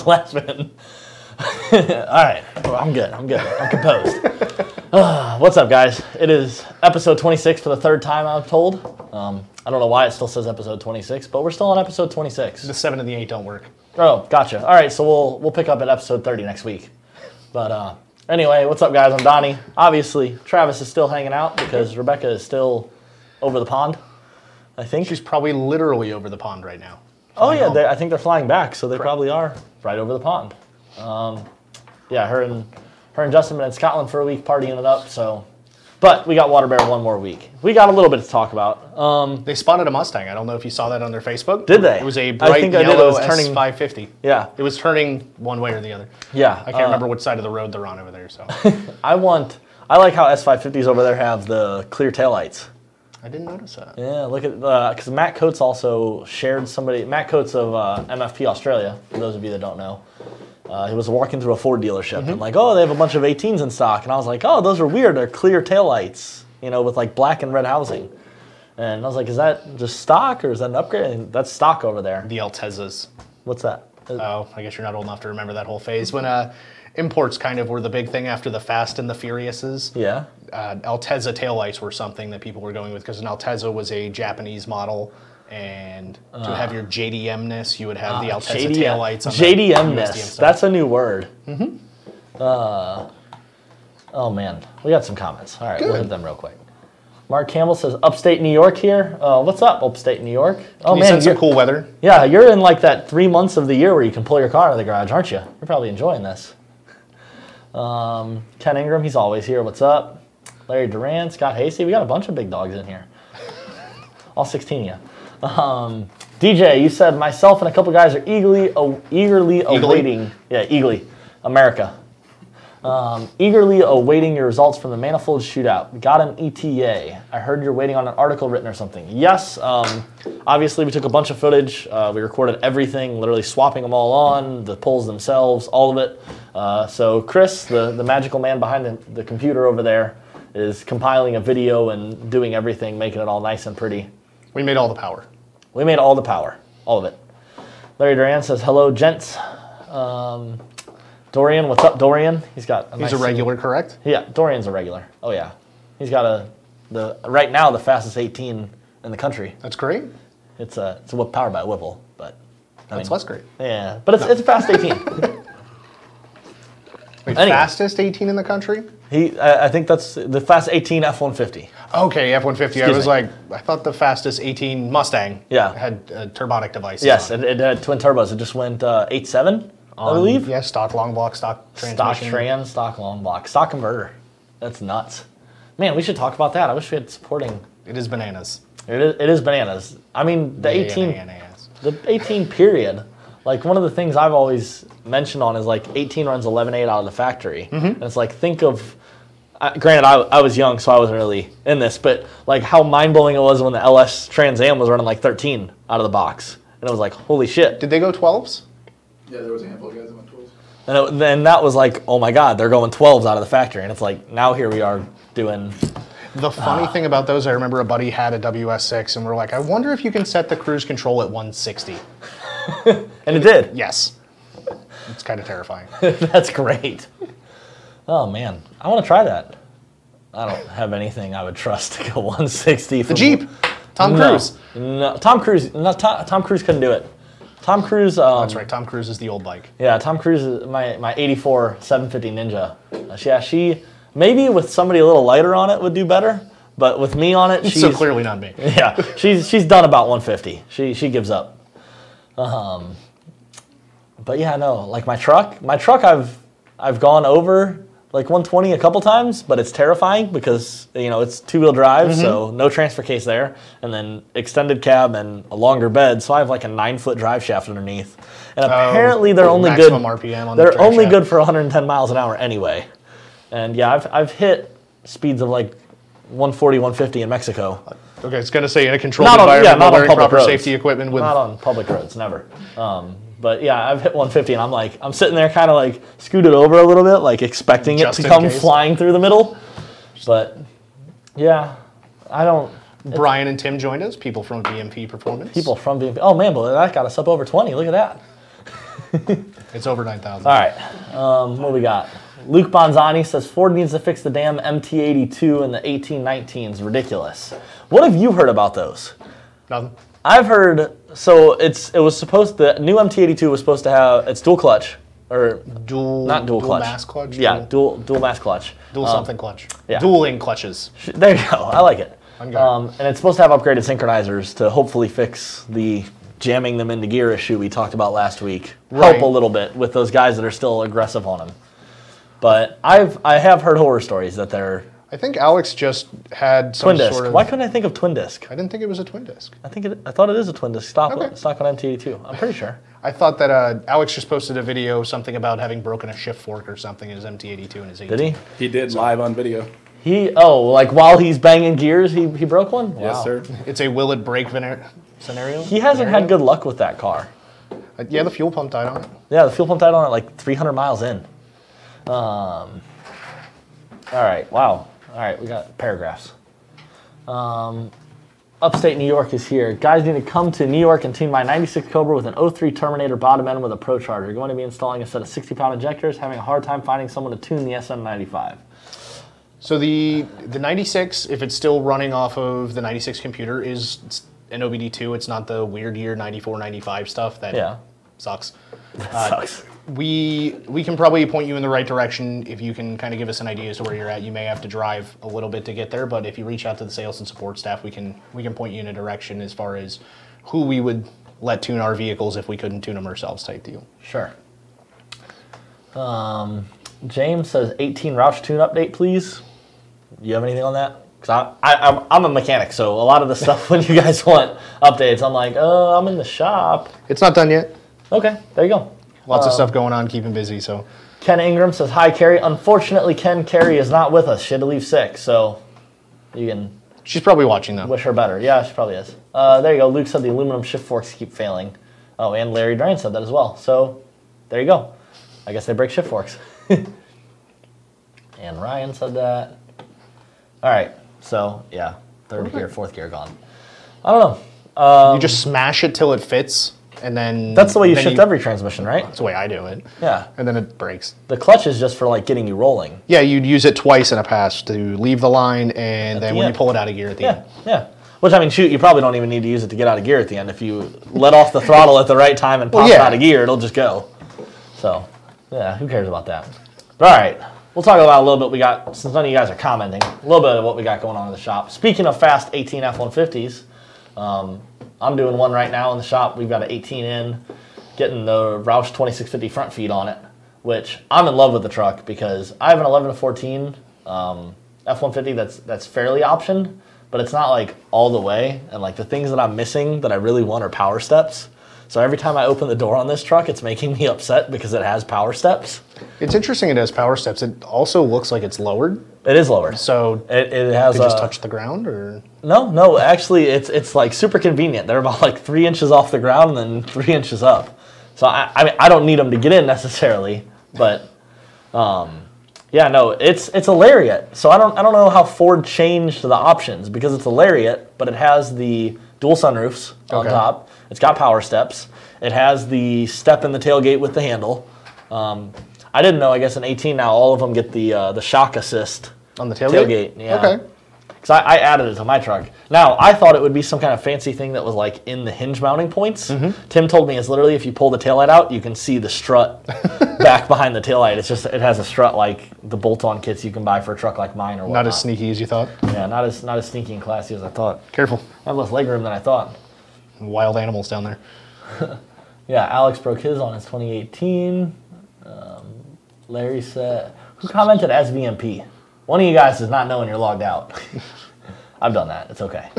Last minute. All right, well, I'm good. I'm composed. What's up, guys? It is episode 26 for the third time, I'm told. I don't know why it still says episode 26, but we're still on episode 26. The 7 and the 8 don't work. Oh, gotcha. All right, so we'll pick up at episode 30 next week. But anyway, what's up, guys? I'm Donnie. Obviously, Travis is still hanging out because Rebecca is still over the pond, I think. She's probably literally over the pond right now. Oh, yeah, I think they're flying back, so they probably are right over the pond. Yeah, her and Justin been in Scotland for a week partying it up, so. But we got Water Bear one more week. We got a little bit to talk about. They spotted a Mustang. I don't know if you saw that on their Facebook. Did they? It was a bright yellow S550. Yeah. It was turning one way or the other. Yeah. I can't remember which side of the road they're on over there, so. I like how S550s over there have the clear taillights. I didn't notice that. Yeah, look at, because Matt Coates also shared Matt Coates of MFP Australia, for those of you that don't know. He was walking through a Ford dealership and like, oh, they have a bunch of 18s in stock. And I was like, oh, those are weird. They're clear taillights, you know, with like black and red housing. And I was like, is that just stock or is that an upgrade? And that's stock over there. The Altezas. What's that? Oh, I guess you're not old enough to remember that whole phase when imports kind of were the big thing after the Fast and the Furiouses. Yeah. Altezza taillights were something that people were going with because an Altezza was a Japanese model, and to have your JDM-ness, you would have the Altezza taillights on JDM-ness. That's a new word. Oh, man. We got some comments. All right, we'll hit them real quick. Mark Campbell says, upstate New York here. What's up, upstate New York? Oh, man. You some cool weather. Yeah, you're in like that 3 months of the year where you can pull your car out of the garage, aren't you? You're probably enjoying this. Ken Ingram, he's always here. What's up? Larry Duran, Scott Hasty. We got a bunch of big dogs in here. All 16 of you. DJ, you said myself and a couple guys are eagerly awaiting. Yeah, eagerly. America. Eagerly awaiting your results from the manifold shootout. Got an ETA. I heard you're waiting on an article written or something. Yes. Obviously, we took a bunch of footage. We recorded everything, literally swapping them all on, the poles themselves, all of it. So Chris, the magical man behind the computer over there, is compiling a video and doing everything, making it all nice and pretty. We made all the power. We made all the power. All of it. Larry Duran says, hello, gents. Dorian, what's up, Dorian? He's a regular, correct? Yeah, Dorian's a regular. Oh, yeah. He's got right now, the fastest 18 in the country. That's great. It's powered by a Whipple, but that's less great. Yeah, but it's a fast 18. Wait, anyway. Fastest 18 in the country? I think that's the fast 18 F-150. Okay, F-150. I was like, I thought the fastest 18 Mustang had a turbonic device. Yes, it had twin turbos. It just went 8.7, I believe. Yeah, stock long block, stock transmission. Stock long block, stock converter. That's nuts. Man, we should talk about that. I wish we had supporting. It is bananas. It is bananas. I mean, the 18 period. Like, one of the things I've always mentioned on is, like, 18 runs 11.8 out of the factory. And it's like, think of, granted, I was young, so I wasn't really in this, but, like, how mind-blowing it was when the LS Trans Am was running, like, 13 out of the box. And it was like, holy shit. Did they go 12s? Yeah, there was a handful of guys that went 12s. And then that was like, oh, my God, they're going 12s out of the factory. And it's like, now here we are doing... The funny thing about those, I remember a buddy had a WS6, and we're like, I wonder if you can set the cruise control at 160. And it did. Yes. It's kind of terrifying. That's great. Oh, man. I want to try that. I don't have anything I would trust to go 160. The Jeep. Tom Cruise. No, Tom Cruise. No, Tom Cruise couldn't do it. Tom Cruise. That's right. Tom Cruise is the old bike. Yeah, Tom Cruise is my 84 750 Ninja. She maybe with somebody a little lighter on it would do better, but with me on it, she's so clearly not me. Yeah, she's done about 150. She gives up. But yeah, no, like my truck I've gone over like 120 a couple times, but it's terrifying because, you know, it's two-wheel drive, so no transfer case there, and then extended cab and a longer bed, so I have like a 9-foot drive shaft underneath. And apparently they're only good. RPM on they're only good for 110 miles an hour anyway. And yeah, I've hit speeds of like 140, 150 in Mexico. Okay, I was going to say in a controlled environment, not wearing on public proper roads. safety equipment. Not on public roads, never. But yeah, I've hit 150, and I'm sitting there kind of like scooted over a little bit, like expecting it to come flying through the middle. But yeah, I don't. Brian and Tim joined us, people from VMP Performance. People from VMP. Oh man, but that got us up over 20. Look at that. It's over 9,000. All right, what we got? Luke Bonzani says Ford needs to fix the damn MT82 and the 1819s. Ridiculous. What have you heard about those? Nothing. I've heard, so the new MT82 was supposed to have, it's dual clutch, or not dual clutch. Dual mass clutch? Yeah, dual mass clutch. Dual something clutch. Yeah. Dueling clutches. There you go, I like it. I'm good. And it's supposed to have upgraded synchronizers to hopefully fix the jamming them into gear issue we talked about last week. Right. Help a little bit with those guys that are still aggressive on them. But I have heard horror stories that they're... I think Alex just had some twin disc. sort of... Why couldn't I think of twin disc? I didn't think it was a twin disc. I thought it is a twin disc stock on Okay. MT82. I'm pretty sure. I thought that Alex just posted a video, something about having broken a shift fork or something in his MT82 and his 18. Did he? He did live on video. Like while he's banging gears, he broke one? Wow. Yes, sir. It's a will it break scenario. He hasn't had good luck with that car. Yeah, the fuel pump died on it. Yeah, the fuel pump died on it like 300 miles in. All right, wow. All right, we got paragraphs. Upstate New York is here. Guys need to come to New York and tune my 96 Cobra with an 03 Terminator bottom end with a Pro Charger. Going to be installing a set of 60-pound injectors, having a hard time finding someone to tune the SM95. So the 96, if it's still running off of the 96 computer, is an OBD2. It's not the weird year 94, 95 stuff that sucks. Sucks. We can probably point you in the right direction if you can kind of give us an idea as to where you're at. You may have to drive a little bit to get there, but if you reach out to the sales and support staff, we can point you in a direction as far as who we would let tune our vehicles if we couldn't tune them ourselves type deal. Sure. James says 18 Roush tune update, please. You have anything on that? Because I'm a mechanic, so a lot of the stuff when you guys want updates, I'm like, I'm in the shop. It's not done yet. Okay, there you go. Lots of stuff going on, keeping busy. So Ken Ingram says, hi, Carrie. Unfortunately, Ken Carrie is not with us. She had to leave sick, so you can... She's probably watching, though. Wish her better. Yeah, she probably is. There you go. Luke said the aluminum shift forks keep failing. Oh, and Larry Drain said that as well. So there you go. I guess they break shift forks. And Ryan said that. All right. So, yeah, third gear, fourth gear gone. I don't know. You just smash it till it fits, and then... That's the way you shift every transmission, right? That's the way I do it. Yeah. And then it breaks. The clutch is just for, like, getting you rolling. Yeah, you'd use it twice in a pass to leave the line, and then when you pull it out of gear at the end. Yeah. Which, I mean, shoot, you probably don't even need to use it to get out of gear at the end. If you let off the throttle at the right time and pop out of gear, it'll just go. So, yeah, who cares about that? But, all right, we'll talk about a little bit we got, since none of you guys are commenting, a little bit of what we got going on in the shop. Speaking of fast 18 F-150s, I'm doing one right now in the shop. We've got an 18 in, getting the Roush 2650 front feed on it, which I'm in love with the truck because I have an 11 to 14 F-150 that's fairly optioned, but it's not like all the way. And like the things that I'm missing that I really want are power steps. So every time I open the door on this truck, it's making me upset because it has power steps. It's interesting it has power steps. It also looks like it's lowered. It is lowered. So it has did just touch the ground or? No, actually it's like super convenient. They're about like 3 inches off the ground and then 3 inches up. So I mean, I don't need them to get in necessarily, but yeah, no, it's a Lariat. So I don't know how Ford changed the options because it's a Lariat, but it has the dual sunroofs on top. It's got power steps. It has the step in the tailgate with the handle. I didn't know. I guess in 18 now, all of them get the shock assist on the tailgate. Yeah. Okay. Because I added it to my truck. Now I thought it would be some kind of fancy thing that was like in the hinge mounting points. Tim told me it's literally if you pull the taillight out, you can see the strut back behind the taillight. It's just it has a strut like the bolt-on kits you can buy for a truck like mine or whatnot. Not as sneaky as you thought. Yeah, not as sneaky and classy as I thought. Careful. I have less legroom than I thought. Wild animals down there. Yeah, Alex broke his on his 2018. Larry said, who commented as VMP? One of you guys does not know when you're logged out. I've done that. It's okay.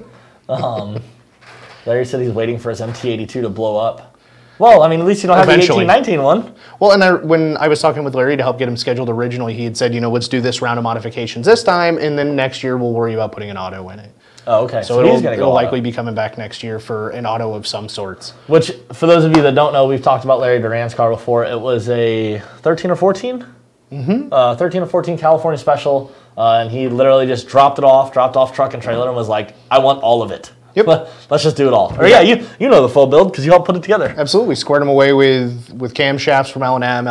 Larry said he's waiting for his MT82 to blow up. Well, I mean, at least you don't have the 1819 one. Well, and when I was talking with Larry to help get him scheduled originally, he had said, you know, let's do this round of modifications this time, and then next year we'll worry about putting an auto in it. Oh, okay. So it'll likely be coming back next year for an auto of some sorts. Which, for those of you that don't know, we've talked about Larry Duran's car before. It was a 13 or 14? 13 or 14 California Special, and he literally just dropped off truck and trailer and was like, I want all of it. Yep. Let's just do it all. Or yeah, you know the full build because you helped put it together. Absolutely. Squared them away with camshafts from L&M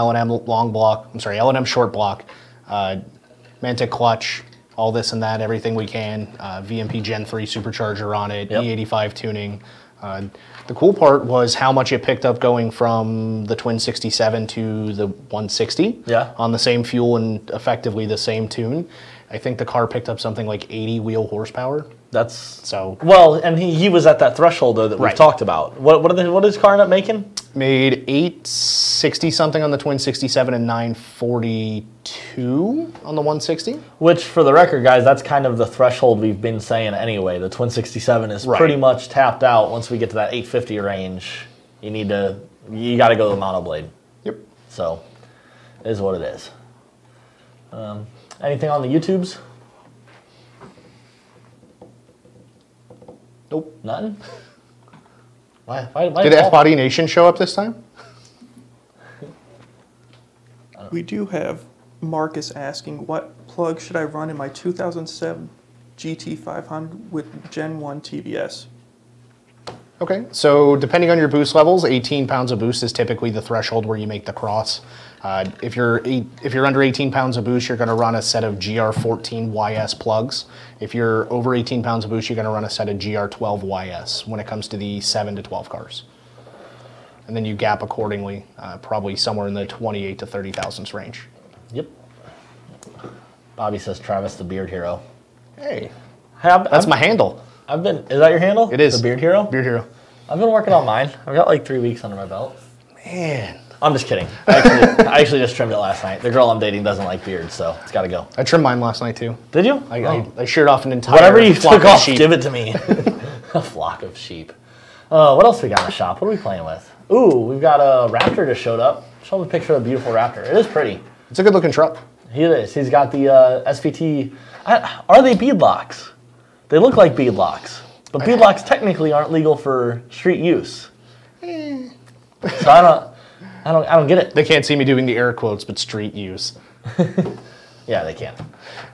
long block, L&M short block, Mantic clutch, all this and that, everything we can. VMP Gen 3 supercharger on it, E85 tuning. The cool part was how much it picked up going from the Twin 67 to the 160 on the same fuel and effectively the same tune. I think the car picked up something like 80 wheel horsepower. That's so well, and he was at that threshold though that we've talked about. What did his car end up making? Made 860 something on the Twin 67 and 942 on the 160. Which, for the record, guys, that's kind of the threshold we've been saying anyway. The Twin 67 is pretty much tapped out. Once we get to that 850 range, you got to go to the mono blade. Yep. So, it is what it is. Anything on the YouTubes? Nope. Nothing? Why did F-Body Nation show up this time? We do have Marcus asking, what plug should I run in my 2007 GT500 with Gen 1 TVS? Okay, so depending on your boost levels, 18 pounds of boost is typically the threshold where you make the cross. If you're under 18 pounds of boost, you're going to run a set of GR14 YS plugs. If you're over 18 pounds of boost, you're going to run a set of GR12 YS when it comes to the 7 to 12 cars. And then you gap accordingly, probably somewhere in the 28 to 30 thousandths range. Yep. Bobby says Travis the Beard Hero. Hey, that's my handle. Is that your handle? It is. The Beard Hero? Beard Hero. I've been working on mine. I've got like 3 weeks under my belt. Man. I'm just kidding. I actually just trimmed it last night. The girl I'm dating doesn't like beards, so it's got to go. I trimmed mine last night too. Did you? I sheared off an entire Whatever you took off, sheep. give it to me. A flock of sheep. What else we got in the shop? What are we playing with? Ooh, we've got a Raptor just showed up. Show them a picture of a beautiful Raptor. It is pretty. It's a good looking truck. He is. He's got the SVT. Are they bead locks? They look like bead locks. But bead locks technically aren't legal for street use. So I don't get it. They can't see me doing the air quotes, but street use. Yeah, they can.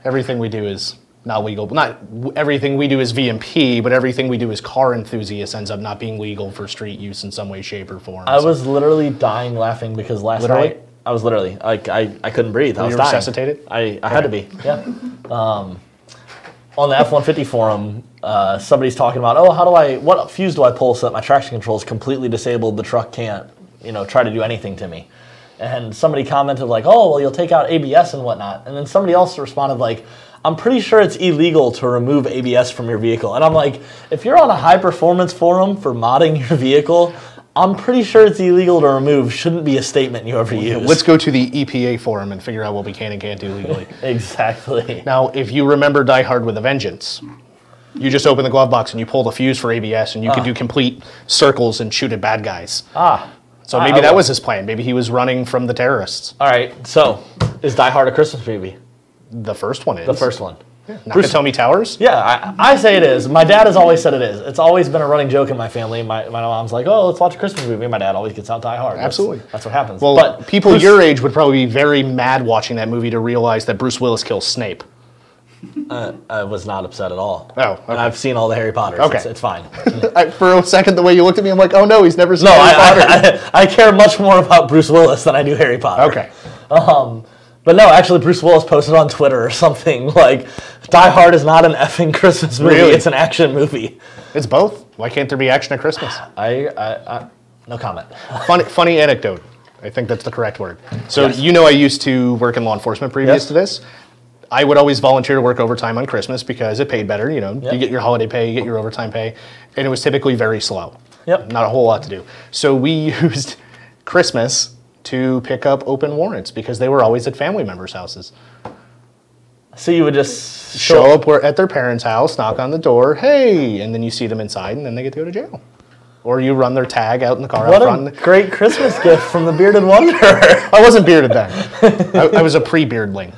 Everything we do is not legal. Not everything we do is VMP, but everything we do as car enthusiasts ends up not being legal for street use in some way, shape, or form. I was literally dying laughing because last night I was literally I couldn't breathe. I was dying. Resuscitated? I had to be. Yeah. on the F-150 forum, somebody's talking about, what fuse do I pull so that my traction control is completely disabled, the truck can't, try to do anything to me. And somebody commented like, oh, well, you'll take out ABS and whatnot. And then somebody else responded like, I'm pretty sure it's illegal to remove ABS from your vehicle. And I'm like, if you're on a high-performance forum for modding your vehicle, I'm pretty sure it's illegal to remove. Shouldn't be a statement you ever use. Let's go to the EPA forum and figure out what we can and can't do legally. Exactly. Now, if you remember Die Hard with a Vengeance, you just open the glove box and you pull the fuse for ABS and you can do complete circles and shoot at bad guys. So maybe that was his plan. Maybe he was running from the terrorists. All right, so is Die Hard a Christmas movie? The first one is. The first one. Yeah. Nakatomi Towers? Yeah, I say it is. My dad has always said it is. It's always been a running joke in my family. My mom's like, oh, let's watch a Christmas movie. My dad always gets out Die Hard. Absolutely. That's what happens. Well, but people your age would probably be very mad watching that movie to realize that Bruce Willis kills Snape. I was not upset at all. Oh, okay. And I've seen all the Harry Potters. Okay. It's fine. For a second, the way you looked at me, I'm like, oh no, he's never seen Harry Potter. I care much more about Bruce Willis than I do Harry Potter. Okay. But no, actually, Bruce Willis posted on Twitter or something like, Die Hard is not an effing Christmas movie. Really? It's an action movie. It's both. Why can't there be action at Christmas? No comment. Funny anecdote. I think that's the correct word. So I used to work in law enforcement previous to this. I would always volunteer to work overtime on Christmas because it paid better. You get your holiday pay, you get your overtime pay, and it was typically very slow. Yep. Not a whole lot to do. So we used Christmas to pick up open warrants because they were always at family members' houses. So you would just show up at their parents' house, knock on the door, hey, and then you see them inside, and then they get to go to jail. Or you run their tag out in the car out front. What a great Christmas gift from the Bearded Wonder. I wasn't bearded then. I was a pre-beardling.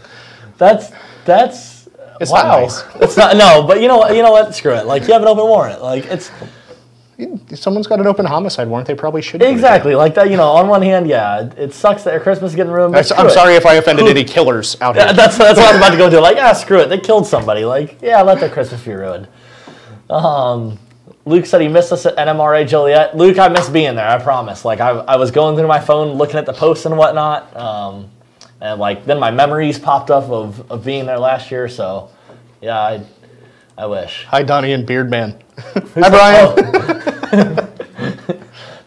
That's it's wow. not nice. It's not, no, but you know what? Screw it. Like, you have an open warrant. Like, it's... If someone's got an open homicide warrant, they probably should. Exactly. Like that, on one hand, yeah, it sucks that your Christmas is getting ruined. I'm sorry if I offended any killers out here. That's what I was about to go to. Like, screw it. They killed somebody. Like, yeah, let their Christmas be ruined. Luke said he missed us at NMRA Joliet. Luke, I missed being there, I promise. Like, I was going through my phone, looking at the posts and whatnot. And, like, then my memories popped up of being there last year. So, yeah, I wish. Hi, Donnie and Beardman. Hi, Brian.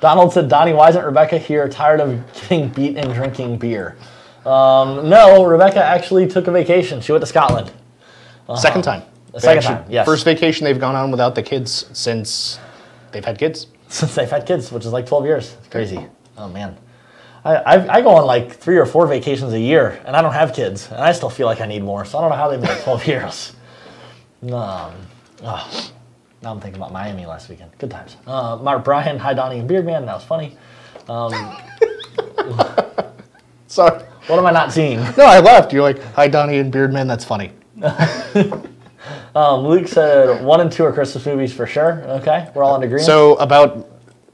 Donald said, Donnie, why isn't Rebecca here tired of getting beat and drinking beer? No, Rebecca actually took a vacation. She went to Scotland. Second time. Second time, yes. First vacation they've gone on without the kids since they've had kids. Since they've had kids, which is like 12 years. It's crazy. Oh, man. I go on like 3 or 4 vacations a year, and I don't have kids, and I still feel like I need more, so I don't know how they've been 12 years. Now I'm thinking about Miami last weekend. Good times. Mark Bryan, hi Donnie and Beardman. That was funny. Sorry. What am I not seeing? No, I laughed. You're like, hi Donnie and Beardman. That's funny. Luke said 1 and 2 are Christmas movies for sure. Okay, we're all in agreement. So about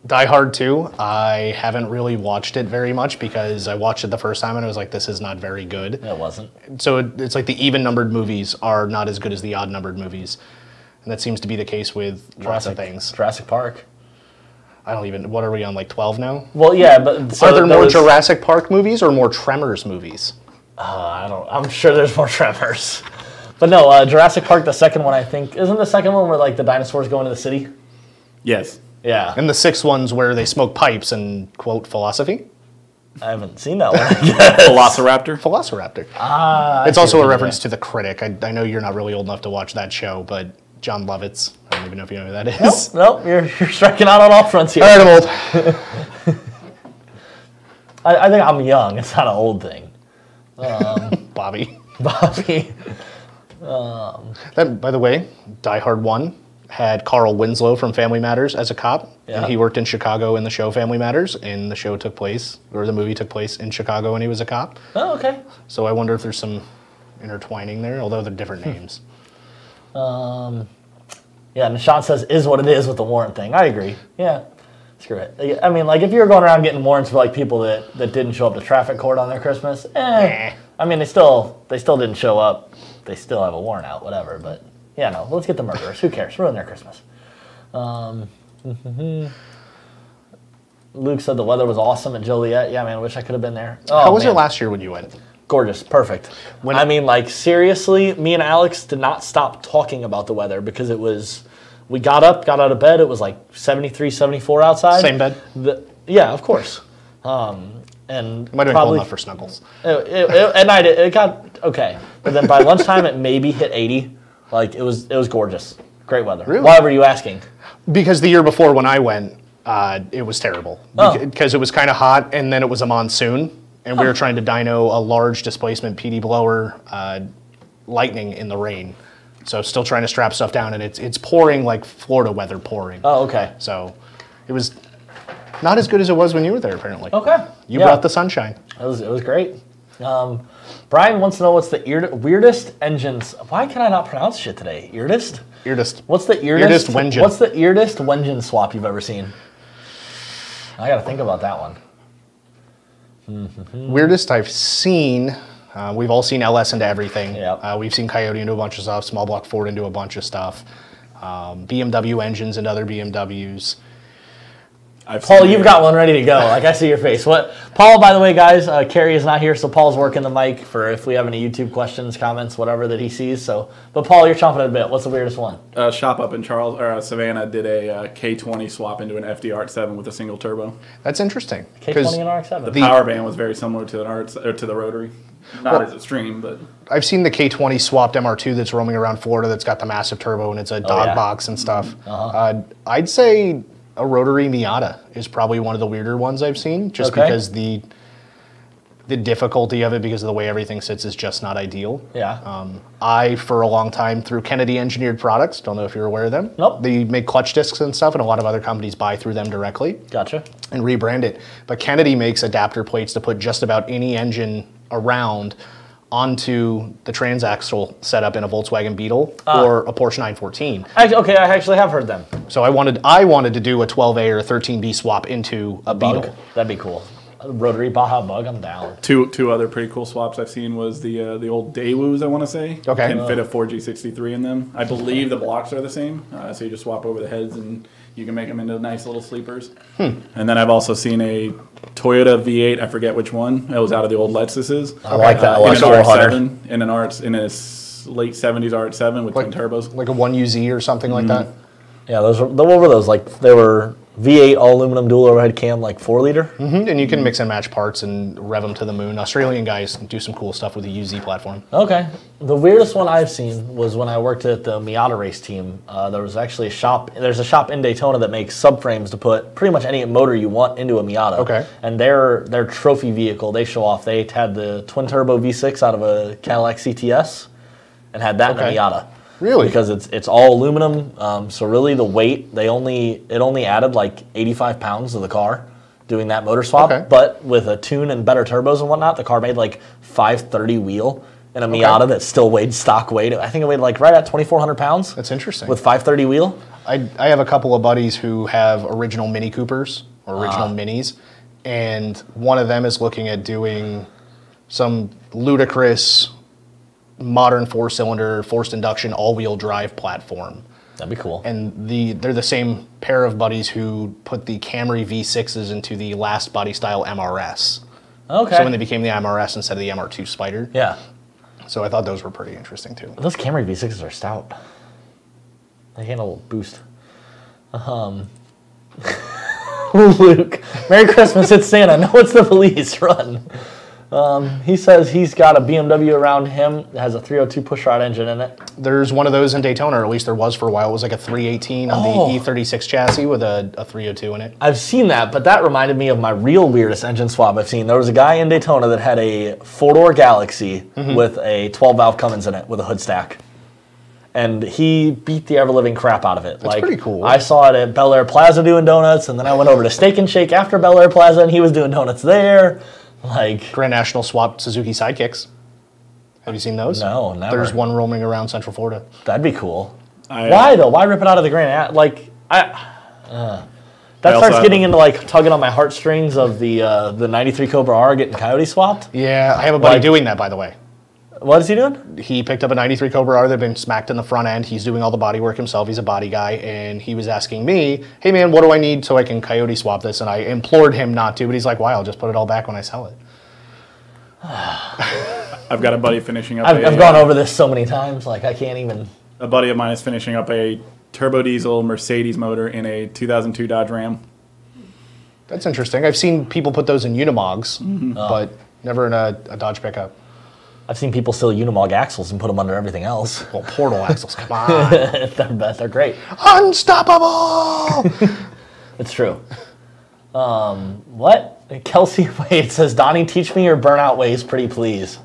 Die Hard 2, I haven't really watched it very much because I watched it the first time and I was like, this is not very good. It wasn't. So it's like the even-numbered movies are not as good as the odd-numbered movies. And that seems to be the case with lots of things. Jurassic Park. What are we on, like 12 now? Well, yeah, but... So are there more Jurassic Park movies or more Tremors movies? I'm sure there's more Tremors. But no, Jurassic Park, the second one, I think... Isn't the second one where, like, the dinosaurs go into the city? Yes. Yeah. And the 6th one's where they smoke pipes and quote philosophy? I haven't seen that one, I guess. Velociraptor? Velociraptor. It's also a reference to The Critic. I know you're not really old enough to watch that show, but... John Lovitz. I don't even know if you know who that is. Nope, you're striking out on all fronts here. All right, I'm old. I think I'm young. It's not an old thing. Bobby. That, by the way, Die Hard 1 had Carl Winslow from Family Matters as a cop. Yeah. And he worked in Chicago in the show Family Matters. And the movie took place in Chicago when he was a cop. Oh, okay. So I wonder if there's some intertwining there, although they're different names. Yeah, Nishan says, is what it is with the warrant thing. I agree. Yeah, screw it. I mean, like, if you're going around getting warrants for, like, people that didn't show up to traffic court on their Christmas, I mean, they still didn't show up. They still have a warrant out, whatever. But, yeah, no, let's get the murderers. Who cares? Ruin their Christmas. Luke said the weather was awesome at Joliet. Yeah, man, I wish I could have been there. How was it last year when you went? Gorgeous, perfect. I mean, like, seriously, me and Alex did not stop talking about the weather because it was, we got out of bed, it was like 73, 74 outside. Same bed? Yeah, of course. And might have been cold enough for snuggles. At night, it got okay. But then by lunchtime, it maybe hit 80. Like, it was gorgeous. Great weather. Really? Why were you asking? Because the year before when I went, it was terrible. Because it was kind of hot, and then it was a monsoon. And we were trying to dyno a large displacement PD blower lightning in the rain. So still trying to strap stuff down, and it's pouring like Florida weather pouring. Oh, okay. So it was not as good as it was when you were there, apparently. Okay. You brought the sunshine. It was great. Brian wants to know what's the weirdest engines. Why can I not pronounce shit today? Weirdest? What's the weirdest Wengen? What's the weirdest Wengen swap you've ever seen? I got to think about that one. Weirdest I've seen, we've all seen LS into everything. Yep. We've seen Coyote into a bunch of stuff, small block Ford into a bunch of stuff, BMW engines and other BMWs. Paul, you've got one ready to go. Like, I see your face. What, Paul, by the way, guys, Carrie is not here, so Paul's working the mic for if we have any YouTube questions, comments, whatever that he sees. So, but Paul, you're chomping at a bit. What's the weirdest one? Shop up in Savannah did a K20 swap into an FD R7 with a single turbo. That's interesting. K20 and RX-7. The power band was very similar to the rotary. Not as extreme, but I've seen the K20 swapped MR2 that's roaming around Florida that's got the massive turbo and it's a dog box and stuff. I'd say a rotary Miata is probably one of the weirder ones I've seen, just because the difficulty of it, because of the way everything sits, is just not ideal. Yeah. I, for a long time, through Kennedy Engineered Products, don't know if you're aware of them. Nope. They make clutch discs and stuff, and a lot of other companies buy through them directly. Gotcha. And rebrand it. But Kennedy makes adapter plates to put just about any engine around onto the transaxle setup in a Volkswagen Beetle or a Porsche 914. Okay, I actually have heard them. So I wanted to do a 12A or a 13B swap into a Beetle. That'd be cool. Rotary Baja Bug, I'm down. Two other pretty cool swaps I've seen was the old Daewoo's, I want to say. Okay. Can fit a 4G63 in them. I believe the blocks are the same, so you just swap over the heads and you can make them into nice little sleepers. And then I've also seen a Toyota V8, I forget which one. It was out of the old Lexuses. I like that. In an R7, in a late 70s R7 with twin turbos. Like a 1UZ or something like that? Yeah, what were those? Like, they were V8 all aluminum dual overhead cam, like 4-liter. And you can mix and match parts and rev them to the moon. Australian guys do some cool stuff with the UZ platform. Okay. The weirdest one I've seen was when I worked at the Miata race team. There was actually there's a shop in Daytona that makes subframes to put pretty much any motor you want into a Miata. Okay. And their trophy vehicle, they show off, they had the twin turbo V6 out of a Cadillac CTS and had that in a Miata. Really? Because it's all aluminum, so really the weight, it only added like 85 pounds to the car doing that motor swap, but with a tune and better turbos and whatnot, the car made like 530 wheel in a Miata that still weighed stock weight. I think it weighed like right at 2,400 pounds. That's interesting. With 530 wheel. I have a couple of buddies who have original Mini Coopers or original Minis, and one of them is looking at doing some ludicrous modern 4-cylinder forced induction all-wheel drive platform. That'd be cool. And they're the same pair of buddies who put the Camry V6s into the last body style MRS. Okay. So when they became the MRS instead of the MR2 Spider. Yeah. So I thought those were pretty interesting too. Those Camry V6s are stout. They handle a boost. Luke, Merry Christmas, it's Santa. No, it's the police. Run. He says he's got a BMW around him that has a 302 pushrod engine in it. There's one of those in Daytona, or at least there was for a while. It was like a 318 on the E36 chassis with a 302 in it. I've seen that, but that reminded me of my real weirdest engine swap I've seen. There was a guy in Daytona that had a 4-door Galaxy with a 12-valve Cummins in it with a hood stack. And he beat the ever-living crap out of it. That's pretty cool. I saw it at Bel Air Plaza doing donuts, and then I went over to Steak and Shake after Bel Air Plaza, and he was doing donuts there. Like Grand National swapped Suzuki Sidekicks. Have you seen those? No, never. There's one roaming around Central Florida. That'd be cool. Why though? Why rip it out of the Grand? That starts getting into like tugging on my heartstrings of the '93 Cobra R getting Coyote swapped. Yeah, I have a buddy doing that, by the way. What is he doing? He picked up a '93 Cobra R that had been smacked in the front end. He's doing all the body work himself. He's a body guy, and he was asking me, "Hey man, what do I need so I can Coyote swap this?" And I implored him not to, but he's like, "Why? I'll just put it all back when I sell it." I've got a buddy finishing up. I've gone over this so many times, like I can't even. A buddy of mine is finishing up a turbo diesel Mercedes motor in a 2002 Dodge Ram. That's interesting. I've seen people put those in Unimogs, but never in a Dodge pickup. I've seen people steal Unimog axles and put them under everything else. Well, portal axles, come on. They're great. Unstoppable! It's true. What? Kelsey Wade says, Donnie, teach me your burnout ways, pretty please.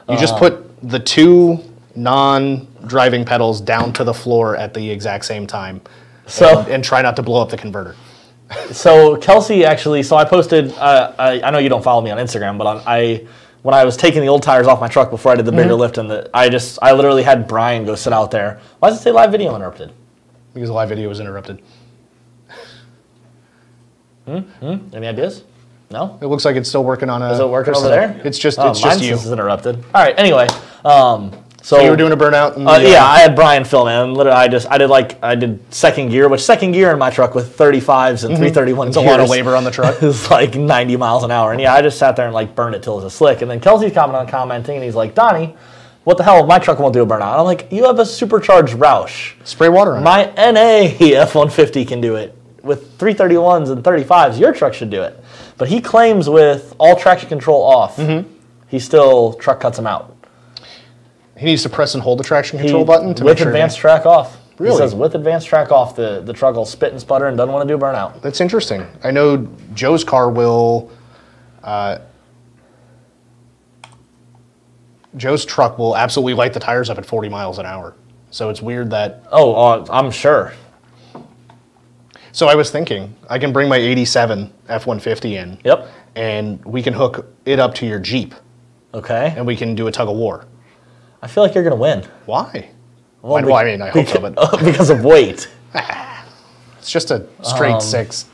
You just put the two non-driving pedals down to the floor at the exact same time. And try not to blow up the converter. So Kelsey actually, I posted, I know you don't follow me on Instagram, but when I was taking the old tires off my truck before I did the bigger lift, and I literally had Brian go sit out there. Why does it say live video interrupted? Because the live video was interrupted. Any ideas? No? It looks like it's still working on a... Is it working over there? It's just mine you. is interrupted. All right, anyway. So you were doing a burnout? Yeah, I had Brian film it, and literally I did second gear, which second gear in my truck with 35s and 331 It's a lot of labor on the truck. It's like 90 miles an hour. And yeah, I just sat there and like burned it till it was a slick. And then Kelsey's commenting, and he's like, Donnie, what the hell? My truck won't do a burnout. I'm like, you have a supercharged Roush. Spray water on it. My NA F-150 can do it. With 331s and 35s, your truck should do it. But he claims with all traction control off, truck cuts him out. He needs to press and hold the traction control button to with make sure advanced track off. Really? He says with advanced track off, the truck will spit and sputter and doesn't want to do a burnout. That's interesting. I know Joe's car will... Joe's truck will absolutely light the tires up at 40 miles an hour. So it's weird that... I'm sure. So I was thinking, I can bring my 87 F-150 in. Yep. And we can hook it up to your Jeep. Okay. And we can do a tug of war. I feel like you're going to win. Why? Well, I mean, I hope so, but... because of weight. It's just a straight 6.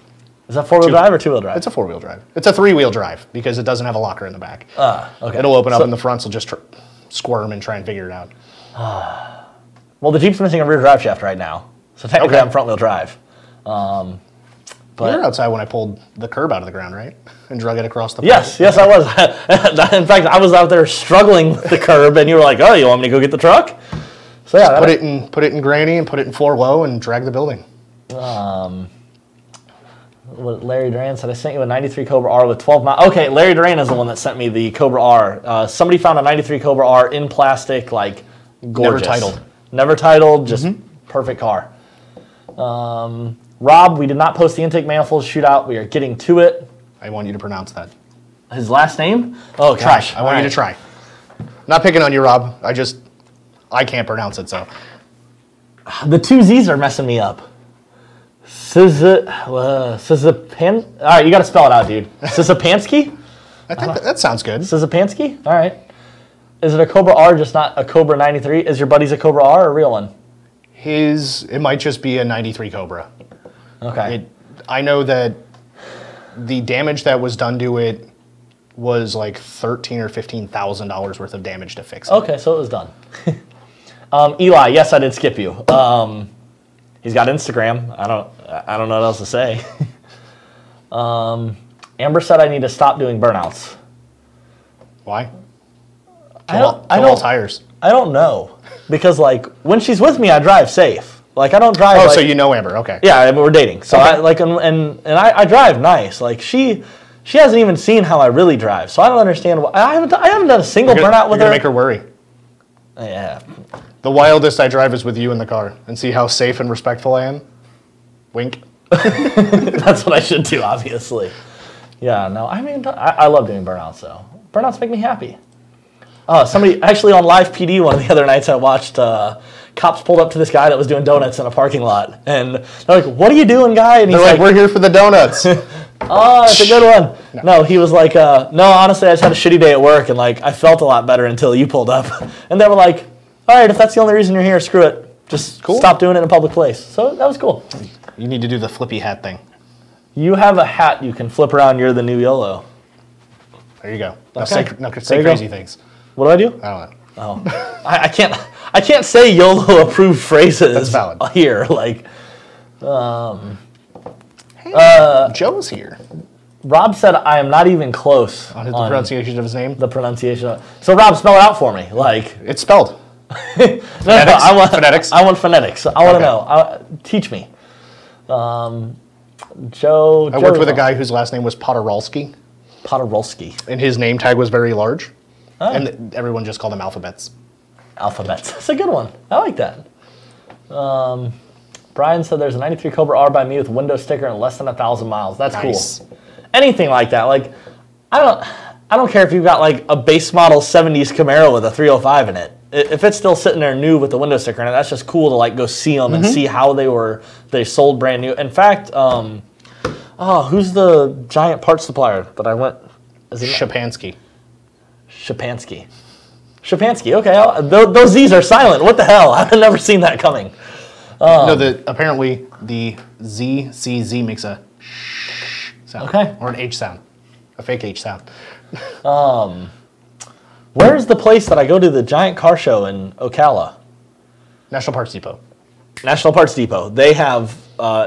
Is that four-wheel drive or two-wheel drive? It's a four-wheel drive. It's a three-wheel drive because it doesn't have a locker in the back. Okay. It'll open up in the front, so just squirm and try and figure it out. Well, the Jeep's missing a rear drive shaft right now. So technically I'm front-wheel drive. You were outside when I pulled the curb out of the ground, right? And drug it across the Yes, I was. In fact, I was out there struggling with the curb, and you were like, "Oh, you want me to go get the truck?" So yeah, put it in granny and put it in floor low and drag the building. What Larry Duran said, I sent you a 93 Cobra R with 12 miles. Okay, Larry Duran is the one that sent me the Cobra R. Somebody found a 93 Cobra R in plastic, like gorgeous. Never titled, just perfect car. Rob, we did not post the intake manifold shootout. We are getting to it. I want you to pronounce that. His last name? Oh, gosh. I want you to try. Not picking on you, Rob. I can't pronounce it, so. The two Z's are messing me up. All right, you got to spell it out, dude. Sisapansky? I think that sounds good. Sisapansky? All right. Is it a Cobra R, just not a Cobra 93? Is your buddy's a Cobra R or a real one? It might just be a 93 Cobra. Okay. I know that the damage that was done to it was like $13,000 or $15,000 worth of damage to fix it. Okay, so it was done. Eli, yes, I did skip you. He's got Instagram. I don't know what else to say. Amber said I need to stop doing burnouts. Why? Kill all tires. I don't know, because like when she's with me, I drive safe. Like I don't drive. Oh, so you know Amber? Okay. Yeah, I mean, we're dating. So okay. I drive nice. Like she hasn't even seen how I really drive. So I don't understand why I haven't done a single burnout with her. You're gonna make her worry. Yeah. The wildest I drive is with you in the car, and see how safe and respectful I am. Wink. That's what I should do, obviously. Yeah. No. I mean, I love doing burnouts though. Burnouts make me happy. Somebody actually on Live PD one of the other nights I watched. Cops pulled up to this guy that was doing donuts in a parking lot, and they're like, "What are you doing, guy?" And he's like, "We're here for the donuts." Oh, that's a good one. No, he was like, "No, honestly, I just had a shitty day at work, and like I felt a lot better until you pulled up." And they were like, "All right, if that's the only reason you're here, screw it. Just stop doing it in a public place." So that was cool. You need to do the flippy hat thing. You have a hat you can flip around. You're the new YOLO. There you go. Okay. Now say crazy things. What do I do? I don't know. Oh, I can't say YOLO approved phrases. That's valid. Here, like, hey, Joe's here. Rob said I am not even close On the pronunciation of his name? the pronunciation. So Rob, spell it out for me. Like It's spelled. no, I want Phonetics? I want phonetics. I want to Okay. know. Teach me. Joe. I worked with a guy whose last name was Podorowski, Podorowski. and his name tag was very large. Oh. And everyone just called him Alphabets. Alphabets. That's a good one. I like that. Brian said there's a 93 Cobra R by me with window sticker and less than 1,000 miles. That's Nice. cool. Anything like that. Like, I don't care if you've got like a base model 70s Camaro with a 305 in it. If it's still sitting there new with the window sticker in it, that's just cool to like go see them and see how they sold brand new. In fact, who's the giant parts supplier that I went? Is it Shapansky. Shapansky. Shapansky, okay. Those Z's are silent. What the hell? I've never seen that coming. No, apparently the ZCZ makes a sh sound. Okay. Or an H sound. A fake H sound. Where's the place that I go to the giant car show in Ocala? National Parts Depot. National Parts Depot. They have,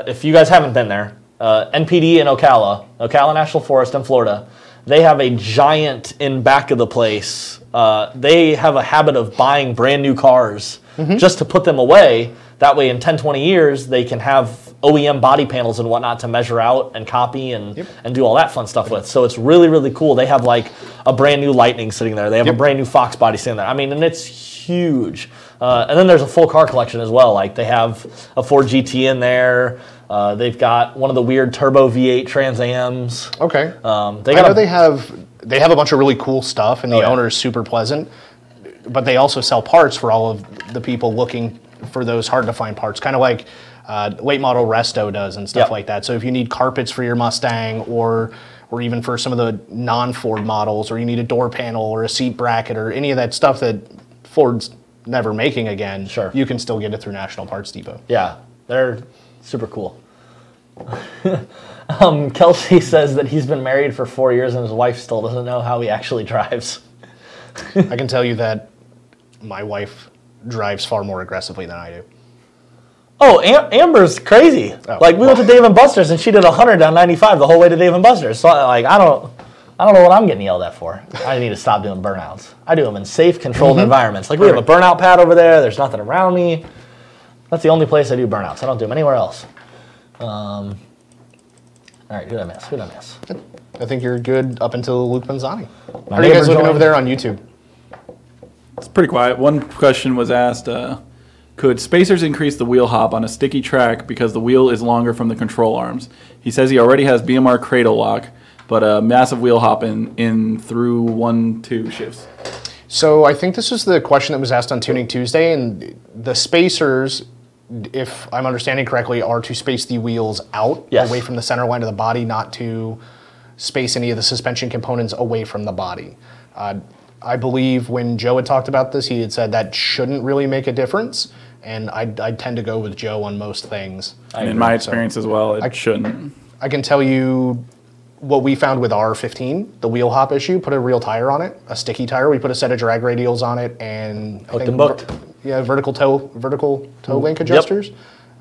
if you guys haven't been there, NPD in Ocala National Forest in Florida, they have a giant in back of the place. They have a habit of buying brand new cars just to put them away. That way in 10, 20 years, they can have OEM body panels and whatnot to measure out and copy and do all that fun stuff with. So it's really, really cool. They have like a brand new Lightning sitting there. They have a brand new Fox body sitting there. I mean, and it's huge. And then there's a full car collection as well. Like they have a Ford GT in there. They've got one of the weird turbo V8 Trans Ams. Okay. They have a bunch of really cool stuff, and the owner is super pleasant. But they also sell parts for all of the people looking for those hard to find parts, kind of like late model Resto does and stuff like that. So if you need carpets for your Mustang, or even for some of the non-Ford models, or you need a door panel or a seat bracket or any of that stuff that Ford's never making again, you can still get it through National Parts Depot. Yeah, they're super cool. Kelsey says that he's been married for 4 years and his wife still doesn't know how he actually drives. I can tell you that my wife drives far more aggressively than I do. Oh, Amber's crazy. Like we went to Dave & Buster's and she did 100 down 95 the whole way to Dave & Buster's. So like I don't know what I'm getting yelled at for. I need to stop doing burnouts. I do them in safe, controlled environments. Like we have a burnout pad over there. There's nothing around me. That's the only place I do burnouts. I don't do them anywhere else. All right, who did I miss? Who did I miss? I think you're good up until Luke Manzani. How are you neighbor guys looking joined. over there on YouTube? It's pretty quiet. One question was asked, could spacers increase the wheel hop on a sticky track because the wheel is longer from the control arms? He says he already has BMR cradle lock, but a massive wheel hop in through 1-2 shifts. So I think this was the question that was asked on Tuning Tuesday, and the spacers, if I'm understanding correctly, are to space the wheels out away from the center line of the body, not to space any of the suspension components away from the body. I believe when Joe had talked about this, he had said that shouldn't really make a difference, and I'd tend to go with Joe on most things. And in my experience as well, it shouldn't. I can tell you what we found with our 15, the wheel hop issue, put a real tire on it, a sticky tire. We put a set of drag radials on it and vertical toe link adjusters,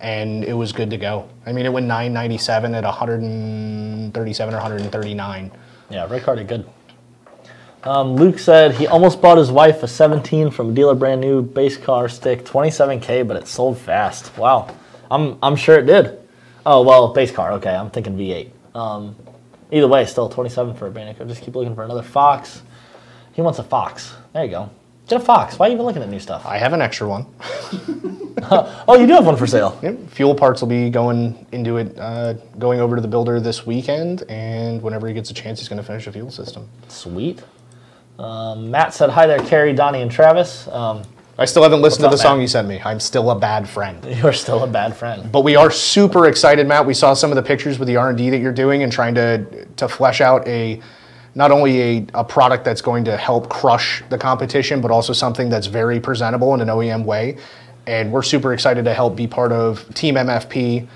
and it was good to go. I mean, it went 997 at 137 or 139. Yeah, Rick Hardy, good. Luke said he almost bought his wife a 17 from a dealer brand new base car stick, 27K, but it sold fast. Wow, I'm sure it did. Oh well, base car. Okay, I'm thinking V8. Either way, still 27 for a brand new car. Just keep looking for another Fox. He wants a Fox. There you go. Get a Fox. Why are you even looking at new stuff? I have an extra one. Oh, you do have one for sale. Yep. Fuel parts will be going into it, going over to the builder this weekend, and whenever he gets a chance, he's going to finish the fuel system. Sweet. Matt said, hi there, Carrie, Donnie, and Travis. I still haven't listened to the song Matt? you sent me. I'm still a bad friend. You're still a bad friend. But we are super excited, Matt. We saw some of the pictures with the R&D that you're doing and trying to flesh out not only a product that's going to help crush the competition, but also something that's very presentable in an OEM way. And we're super excited to help be part of Team MFP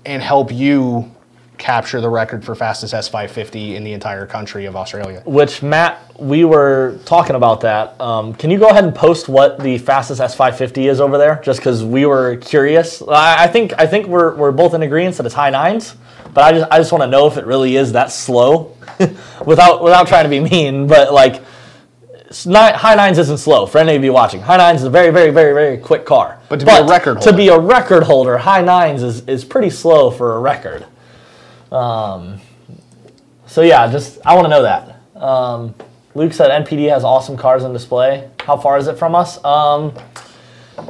and help you capture the record for fastest S550 in the entire country of Australia. Which, Matt, we were talking about that. Can you go ahead and post what the fastest S550 is over there? Just because we were curious. I think we're both in agreement that it's high nines, but but I just want to know if it really is that slow, without trying to be mean. But like, high nines isn't slow for any of you watching. High nines is a very, very, very, very quick car. But to be a record holder. To be a record holder, high nines is pretty slow for a record. So yeah, I want to know that. Luke said NPD has awesome cars on display. How far is it from us?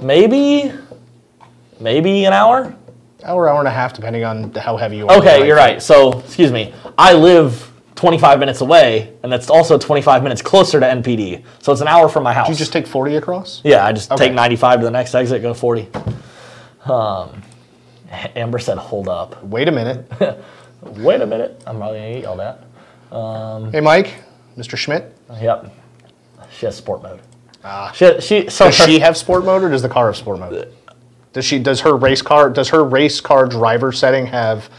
Maybe an hour? Hour and a half, depending on how heavy you are. Okay, you're right. So, excuse me. I live 25 minutes away, and that's also 25 minutes closer to NPD. So it's an hour from my house. Did you just take 40 across? Yeah, I just take 95 to the next exit, go 40. Amber said, hold up. Wait a minute. Wait a minute. I'm probably going to get yelled at. Hey, Mike. Mr. Schmidt? Yep. She has sport mode. Does she have sport mode, or does the car have sport mode? Does her race car driver setting have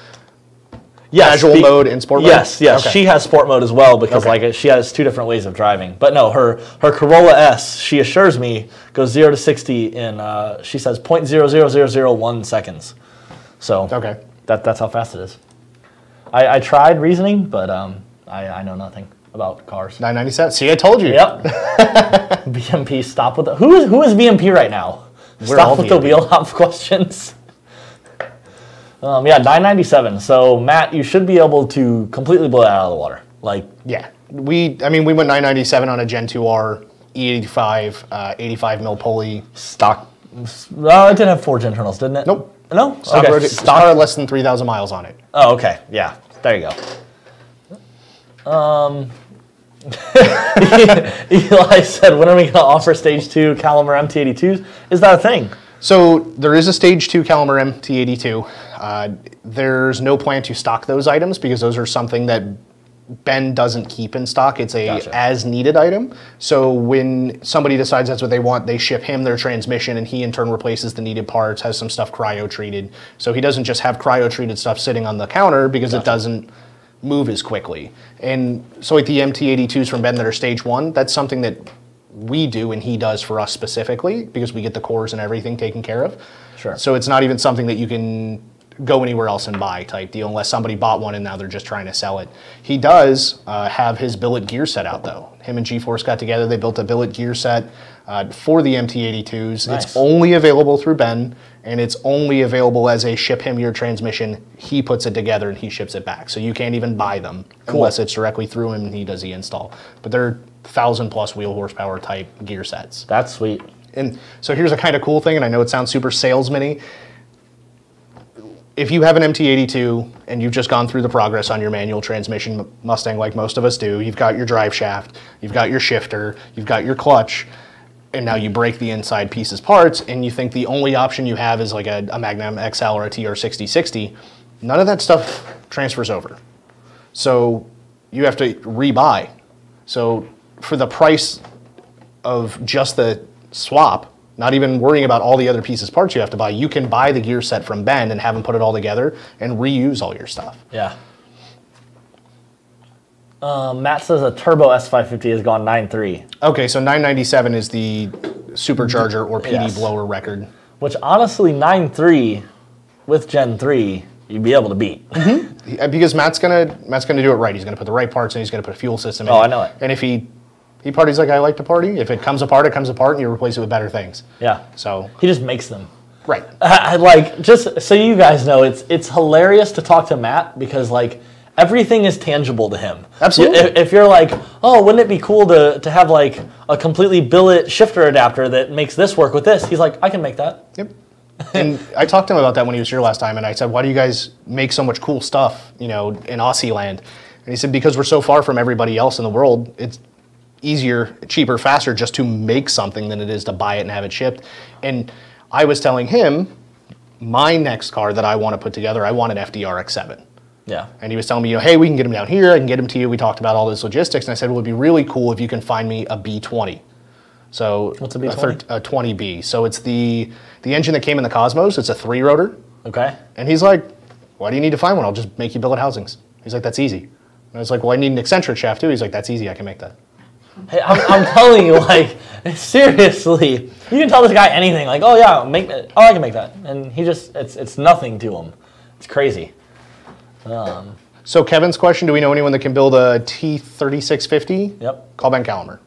casual mode and sport mode? Yes. Okay. She has sport mode as well because she has 2 different ways of driving. But no, her Corolla S, she assures me, goes 0 to 60 in she says 0.00001 seconds. So that's how fast it is. I tried reasoning, but I know nothing about cars. 997. See, I told you. Yep. VMP, stop with the who is VMP right now? Stop with the wheel hop questions. Yeah, 997. So Matt, you should be able to completely blow that out of the water. Like, yeah, we went 997 on a Gen 2R E85 85 mil pulley stock. Well, it did have forged internals, didn't it? Nope. No. Stock road. Stock had less than 3,000 miles on it. Oh, okay. Yeah. There you go. Eli said, when are we going to offer Stage 2 Calimer MT82s? Is that a thing? So there is a Stage 2 Calimer MT82. There's no plan to stock those items because those are something that Ben doesn't keep in stock. It's a as-needed item. So when somebody decides that's what they want, they ship him their transmission, and he in turn replaces the needed parts, has some stuff cryo-treated. So he doesn't just have cryo-treated stuff sitting on the counter because it doesn't move as quickly. And so like the MT82s from Ben that are Stage 1, that's something that we do and he does for us specifically because we get the cores and everything taken care of. Sure. So it's not even something that you can go anywhere else and buy type deal unless somebody bought one and now they're just trying to sell it. He does have his billet gear set out though. Him and G-Force got together, they built a billet gear set for the MT82s. Nice. It's only available through Ben, and it's only available as a ship him your transmission. He puts it together and he ships it back. So you can't even buy them unless it's directly through him and he does the install. But they're 1,000+ wheel horsepower type gear sets. That's sweet. And so here's a kind of cool thing, and I know it sounds super salesman-y. If you have an MT82 and you've just gone through the progress on your manual transmission Mustang like most of us do, you've got your drive shaft, you've got your shifter, you've got your clutch, and now you break the inside pieces parts, and you think the only option you have is like a Magnum XL or a TR6060, none of that stuff transfers over. So you have to rebuy. So for the price of just the swap, not even worrying about all the other pieces parts you have to buy, you can buy the gear set from Ben and have him put it all together and reuse all your stuff. Yeah. Matt says a turbo S550 has gone 9.3. Okay, so 997 is the supercharger or PD blower record. Which honestly, 9.3 with Gen 3, you'd be able to beat. Mm-hmm. Because Matt's gonna do it right. He's gonna put the right parts in. He's gonna put a fuel system in. Oh, I know it. And if he parties like I like to party, if it comes apart, it comes apart, and you replace it with better things. Yeah. So he just makes them. Right. Like, just so you guys know, it's hilarious to talk to Matt because like everything is tangible to him. Absolutely. If you're like, oh, wouldn't it be cool to have like a completely billet shifter adapter that makes this work with this? He's like, I can make that. Yep. And I talked to him about that when he was here last time, and I said, why do you guys make so much cool stuff, in Aussie land? And he said, because we're so far from everybody else in the world, it's easier, cheaper, faster just to make something than it is to buy it and have it shipped. And I was telling him, my next car that I want to put together, I want an FDR X7. Yeah. And he was telling me, hey, we can get them down here, I can get them to you. We talked about all those logistics, and I said, well, it'd be really cool if you can find me a B20. So what's a B20? A 20B. So it's the engine that came in the Cosmos. It's a 3-rotor. Okay. And he's like, why do you need to find one? I'll just make you billet housings. He's like, that's easy. And I was like, well, I need an eccentric shaft too. He's like, that's easy. I can make that. Hey, I'm telling you, like, seriously, you can tell this guy anything. Like, oh yeah, I can make that, and he just, it's nothing to him. It's crazy. So Kevin's question, do we know anyone that can build a T3650? Yep. Call Ben Calimer.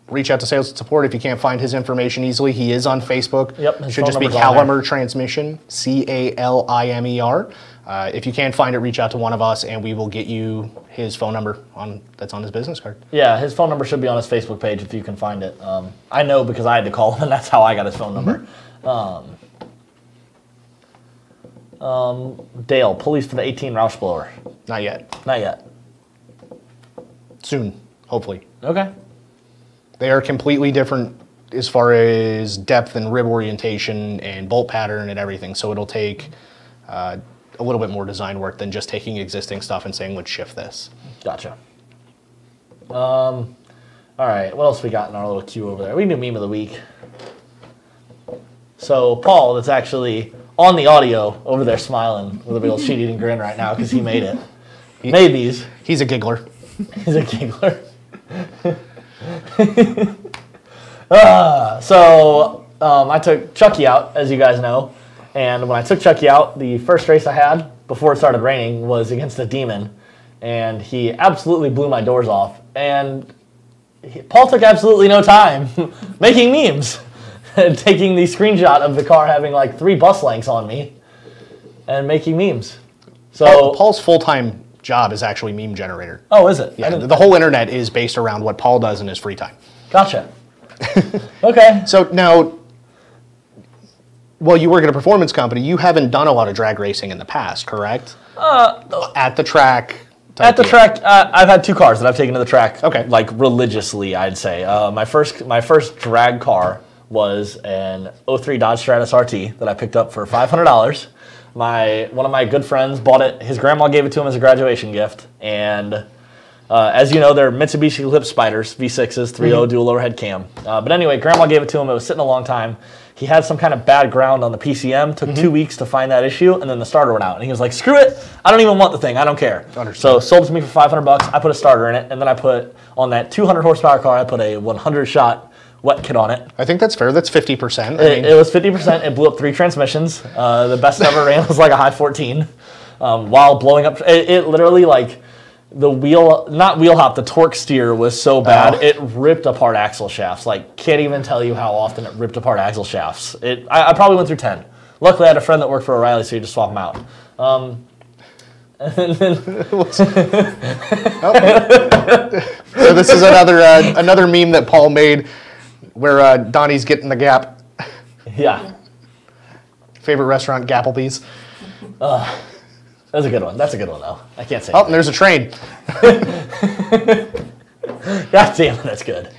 Reach out to sales and support if you can't find his information easily. He is on Facebook. Yep, his Should phone just be number's on there. Calimer Transmission, Calimer. If you can't find it, reach out to one of us, and we will get you his phone number that's on his business card. Yeah, his phone number should be on his Facebook page if you can find it. I know because I had to call him, and that's how I got his phone number. Dale, pulleys for the 18 Roush blower. Not yet. Not yet. Soon, hopefully. Okay. They are completely different as far as depth and rib orientation and bolt pattern and everything, so it'll take a little bit more design work than just taking existing stuff and saying, let's shift this. Gotcha. All right, what else we got in our little queue over there? We can do meme of the week. So Paul, that's actually on the audio over there smiling with a big old shit-eating grin right now because he made it. Made these. He's a giggler. He's a giggler. I took Chucky out, as you guys know. And when I took Chucky out, the first race I had before it started raining was against a demon. And he absolutely blew my doors off. And Paul took absolutely no time making memes. Taking the screenshot of the car having like 3 bus lengths on me and making memes. So Paul's full-time job is actually meme generator. Oh, is it? Yeah, the whole internet is based around what Paul does in his free time. Gotcha. Okay. So now, well, you work at a performance company. You haven't done a lot of drag racing in the past, correct? At the track. At the track, I've had 2 cars that I've taken to the track. Okay. Like religiously, I'd say. My first drag car was an 03 Dodge Stratus RT that I picked up for $500. One of my good friends bought it. His grandma gave it to him as a graduation gift. And as you know, they're Mitsubishi Eclipse Spiders, V6s, 3.0 dual overhead cam. But anyway, grandma gave it to him. It was sitting a long time. He had some kind of bad ground on the PCM. Took 2 weeks to find that issue, and then the starter went out. And he was like, screw it. I don't even want the thing. I don't care. So sold it to me for $500. I put a starter in it, and then I put, on that 200 horsepower car, I put a 100-shot wet kit on it. I think that's fair. That's 50%. It was 50%. It blew up 3 transmissions. The best ever ran was like a high 14. While blowing up, it literally like the the torque steer was so bad it ripped apart axle shafts. Like can't even tell you how often it ripped apart axle shafts. I probably went through 10. Luckily, I had a friend that worked for O'Reilly, so you just swap them out. And then So this is another meme that Paul made, where Donnie's getting the Gap. Yeah. Favorite restaurant, Gapplebee's. That's a good one. That's a good one, though. I can't say. Oh, and there's a train. God damn it, that's good.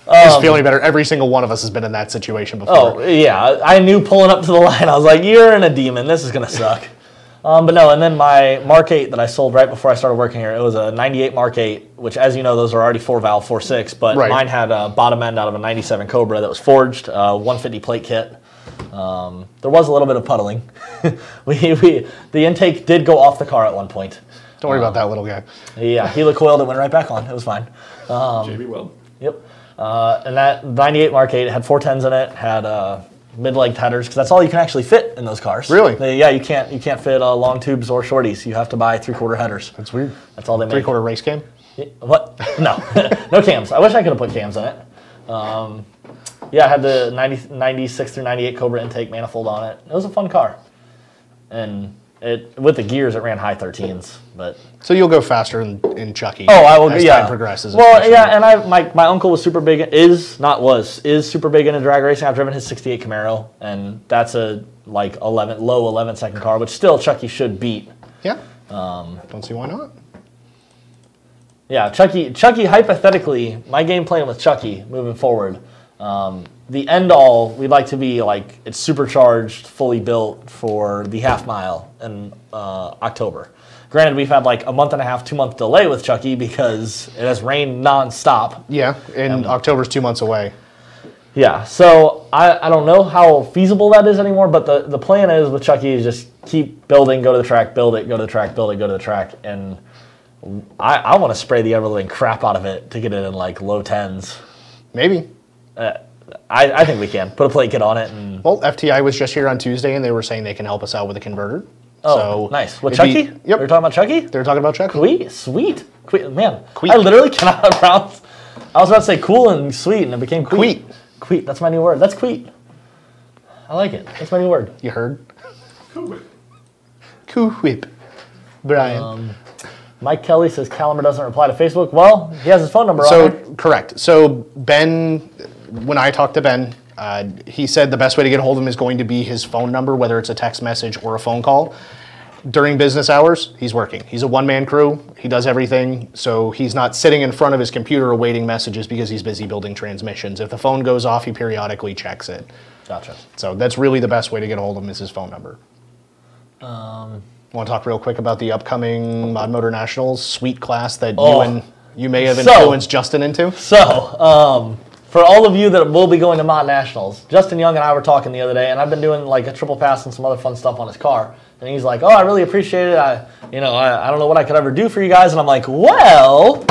Just feeling better. Every single one of us has been in that situation before. Oh, yeah. I knew pulling up to the line, I was like, you're in a demon. This is going to suck. But no, and then my Mark 8 that I sold right before I started working here, it was a 98 Mark 8, which, as you know, those are already 4-valve, 4.6, but mine had a bottom end out of a 97 Cobra that was forged, 150 plate kit. There was a little bit of puddling. The intake did go off the car at one point. Don't worry about that little guy. Yeah, helicoiled, it went right back on. It was fine. JB Weld. Yep. And that 98 Mark 8 had 410s in it, had mid-leg headers, because that's all you can actually fit in those cars. Really? Yeah, you can't fit long tubes or shorties. You have to buy 3/4 headers. That's weird. That's all they make. 3/4 race cam? What? No. No cams. I wish I could have put cams in it. Yeah, I had the 96 through 98 Cobra intake manifold on it. It was a fun car. And with the gears, it ran high 13s. But So you'll go faster in Chucky I will. as Yeah. time progresses. Well, especially. yeah, and my uncle was super big. Is super big into drag racing. I've driven his '68 Camaro, and that's a low 11 second car, which still Chucky should beat. Yeah. Don't see why not. Yeah, Chucky. Hypothetically, my game plan with Chucky moving forward. The end all, we'd like to be like it's supercharged, fully built for the half mile in October. Granted, we've had like a month and a half, 2-month delay with Chucky because it has rained nonstop. Yeah, and October's 2 months away. Yeah, so I don't know how feasible that is anymore, but the plan is with Chucky is just keep building, go to the track, build it, go to the track, build it, go to the track, and I want to spray the ever-living crap out of it to get it in like low 10s. Maybe. I think we can. Put a plate kit on it. And Well, FTI was just here on Tuesday, and they were saying they can help us out with a converter. Oh, so nice. With it'd Chucky? Yep. They're talking about Chucky? They're talking about Chucky. Sweet. Man, Queet. I literally cannot pronounce. I was about to say cool and sweet, and it became Queet. Queet. That's my new word. That's Queet. I like it. That's my new word. You heard? Cool whip. Brian. Mike Kelly says Calimer doesn't reply to Facebook. Well, he has his phone number on So, there. correct. So, Ben, when I talked to Ben, he said the best way to get a hold of him is going to be his phone number, whether it's a text message or a phone call. During business hours, he's working. He's a one-man crew. He does everything. So he's not sitting in front of his computer awaiting messages because he's busy building transmissions. If the phone goes off, he periodically checks it. Gotcha. So that's really the best way to get a hold of him is his phone number. Want to talk real quick about the upcoming Mod Motor Nationals suite class that you may have influenced Justin into? So, for all of you that will be going to Mod Nationals, Justin Young and I were talking the other day, and I've been doing like a triple pass and some other fun stuff on his car. And he's like, "Oh, I really appreciate it. I don't know what I could ever do for you guys." And I'm like, "Well,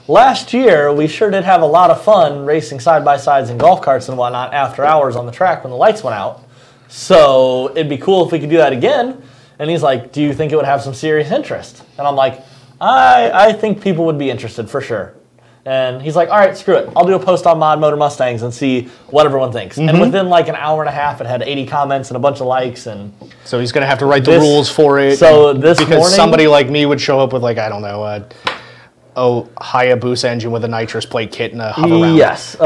last year we sure did have a lot of fun racing side by sides and golf carts and whatnot after hours on the track when the lights went out. So it'd be cool if we could do that again." And he's like, "Do you think it would have some serious interest?" And I'm like, I think people would be interested for sure." And he's like, "All right, screw it. I'll do a post on Mod Motor Mustangs and see what everyone thinks." And within like an hour and a half, it had 80 comments and a bunch of likes. And so he's going to have to write the rules for it. So this because morning, somebody like me would show up with like, I don't know, a Hayabusa engine with a nitrous plate kit and a hover round. Yes.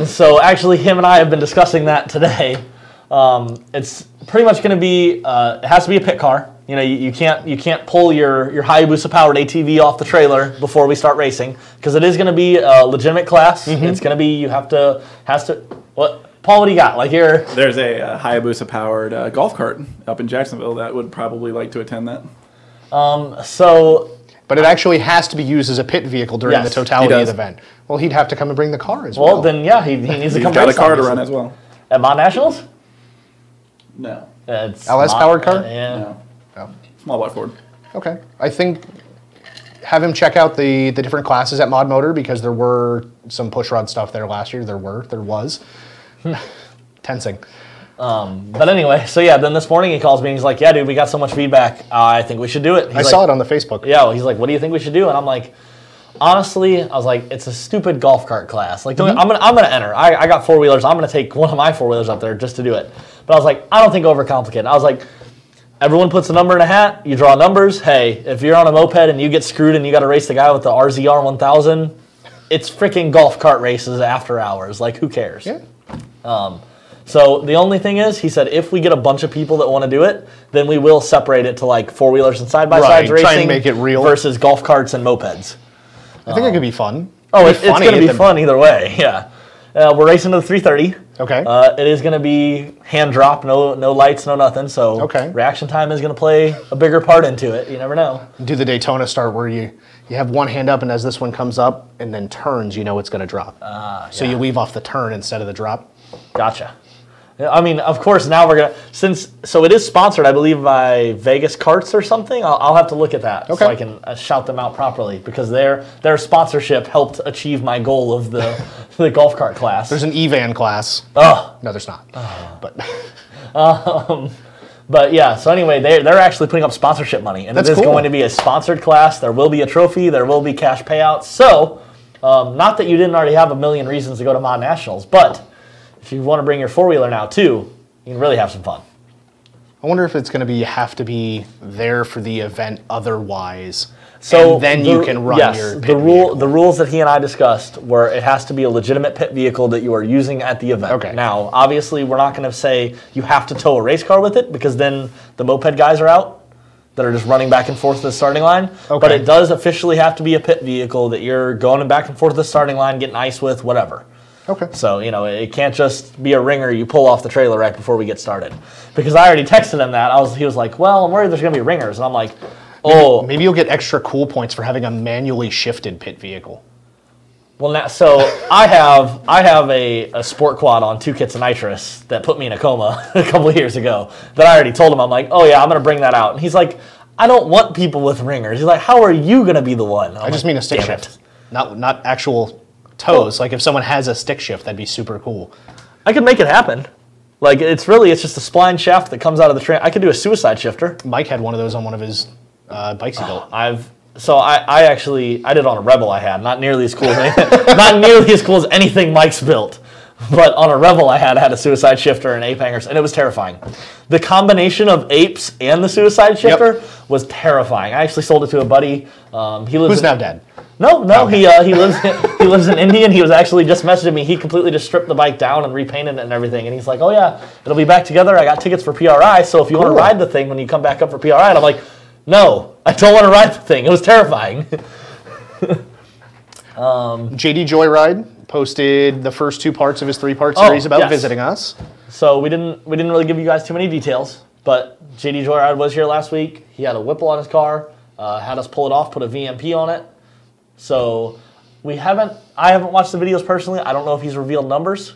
So actually, him and I have been discussing that today. It's pretty much going to be, it has to be a pit car. You know, you can't pull your Hayabusa powered ATV off the trailer before we start racing because it is going to be a legitimate class. It's going to be what Paul? What do you got? Like here, There's a Hayabusa powered golf cart up in Jacksonville that would probably like to attend that. But it actually has to be used as a pit vehicle during the totality of the event. Well, he'd have to come and bring the car as well. Well, then yeah, he needs to come. He's got a car to run as well. At Mod Nationals? No. It's LS powered car? Yeah. No. Small block Ford. Okay. I think have him check out the different classes at Mod Motor because there were some push rod stuff there last year. There was. Tensing. But anyway, so yeah, then this morning he calls me and he's like, "Yeah, dude, we got so much feedback. I think we should do it." I saw it on the Facebook. Yeah, well, he's like, "What do you think we should do?" And I'm like, honestly, I was like, it's a stupid golf cart class. Like, I'm gonna enter. I got four wheelers. I'm gonna take one of my four wheelers up there just to do it. But I was like, I don't think overcomplicate it. I was like, everyone puts a number in a hat. You draw numbers. Hey, if you're on a moped and you get screwed and you got to race the guy with the RZR 1000, it's freaking golf cart races after hours. Like, who cares? Yeah. So the only thing is, he said, if we get a bunch of people that want to do it, then we will separate it to like four wheelers and side by sides racing, try and make it real versus golf carts and mopeds. I think it could be fun. Oh, it's going to be fun either way. Yeah. We're racing to the 330. Okay. It is going to be hand drop, no lights, no nothing. So reaction time is going to play a bigger part into it. You never know. Do the Daytona start where you have one hand up, and as this one comes up and then turns, you know it's going to drop. So you leave off the turn instead of the drop. Gotcha. I mean, of course, now we're going to, so it is sponsored, I believe, by Vegas Karts or something. I'll have to look at that so I can shout them out properly because their sponsorship helped achieve my goal of the golf cart class. There's an E-Van class. Oh. No, there's not. But yeah, so anyway, they're actually putting up sponsorship money. And it is going to be a sponsored class. There will be a trophy. There will be cash payouts. So, not that you didn't already have a million reasons to go to Mod Nationals, but if you want to bring your four-wheeler now, too, you can really have some fun. I wonder if it's going to be have to be there for the event otherwise, so and then you can run your pit vehicle. The rules that he and I discussed were it has to be a legitimate pit vehicle that you are using at the event. Okay. Now, obviously, we're not going to say you have to tow a race car with it because then the moped guys are out that are just running back and forth to the starting line. Okay. But it does officially have to be a pit vehicle that you're going back and forth to the starting line, getting ice with, whatever. Okay. So, it can't just be a ringer you pull off the trailer right before we get started. Because I already texted him that. He was like, well, I'm worried there's going to be ringers. And I'm like, oh. Maybe you'll get extra cool points for having a manually shifted pit vehicle. Well, now, so I have a sport quad on 2 kits of nitrous that put me in a coma a couple of years ago that I already told him. I'm like, oh, yeah, I'm going to bring that out. And he's like, I don't want people with ringers. He's like, how are you going to be the one? I just mean a stick shift, not actual toes. Like if someone has a stick shift, that'd be super cool. I could make it happen. Like, it's just a spline shaft that comes out of the train. I could do a suicide shifter. Mike had one of those on one of his bikes he built. I did it on a Rebel I had, not nearly as cool as anything Mike's built. But on a Rebel I had a suicide shifter and ape hangers, and it was terrifying. The combination of apes and the suicide shifter was terrifying. I actually sold it to a buddy. Who's now dead? No, okay. he lives in India, and he was actually just messaging me. He completely just stripped the bike down and repainted it and everything. And he's like, "Oh yeah, it'll be back together. I got tickets for PRI, so if you want to ride the thing when you come back up for PRI," and I'm like, "No, I don't want to ride the thing. It was terrifying." JD Joyride posted the first 2 parts of his 3-part series about visiting us. So we didn't really give you guys too many details, but JD Joyride was here last week. He had a Whipple on his car, had us pull it off, put a VMP on it. So I haven't watched the videos personally. I don't know if he's revealed numbers.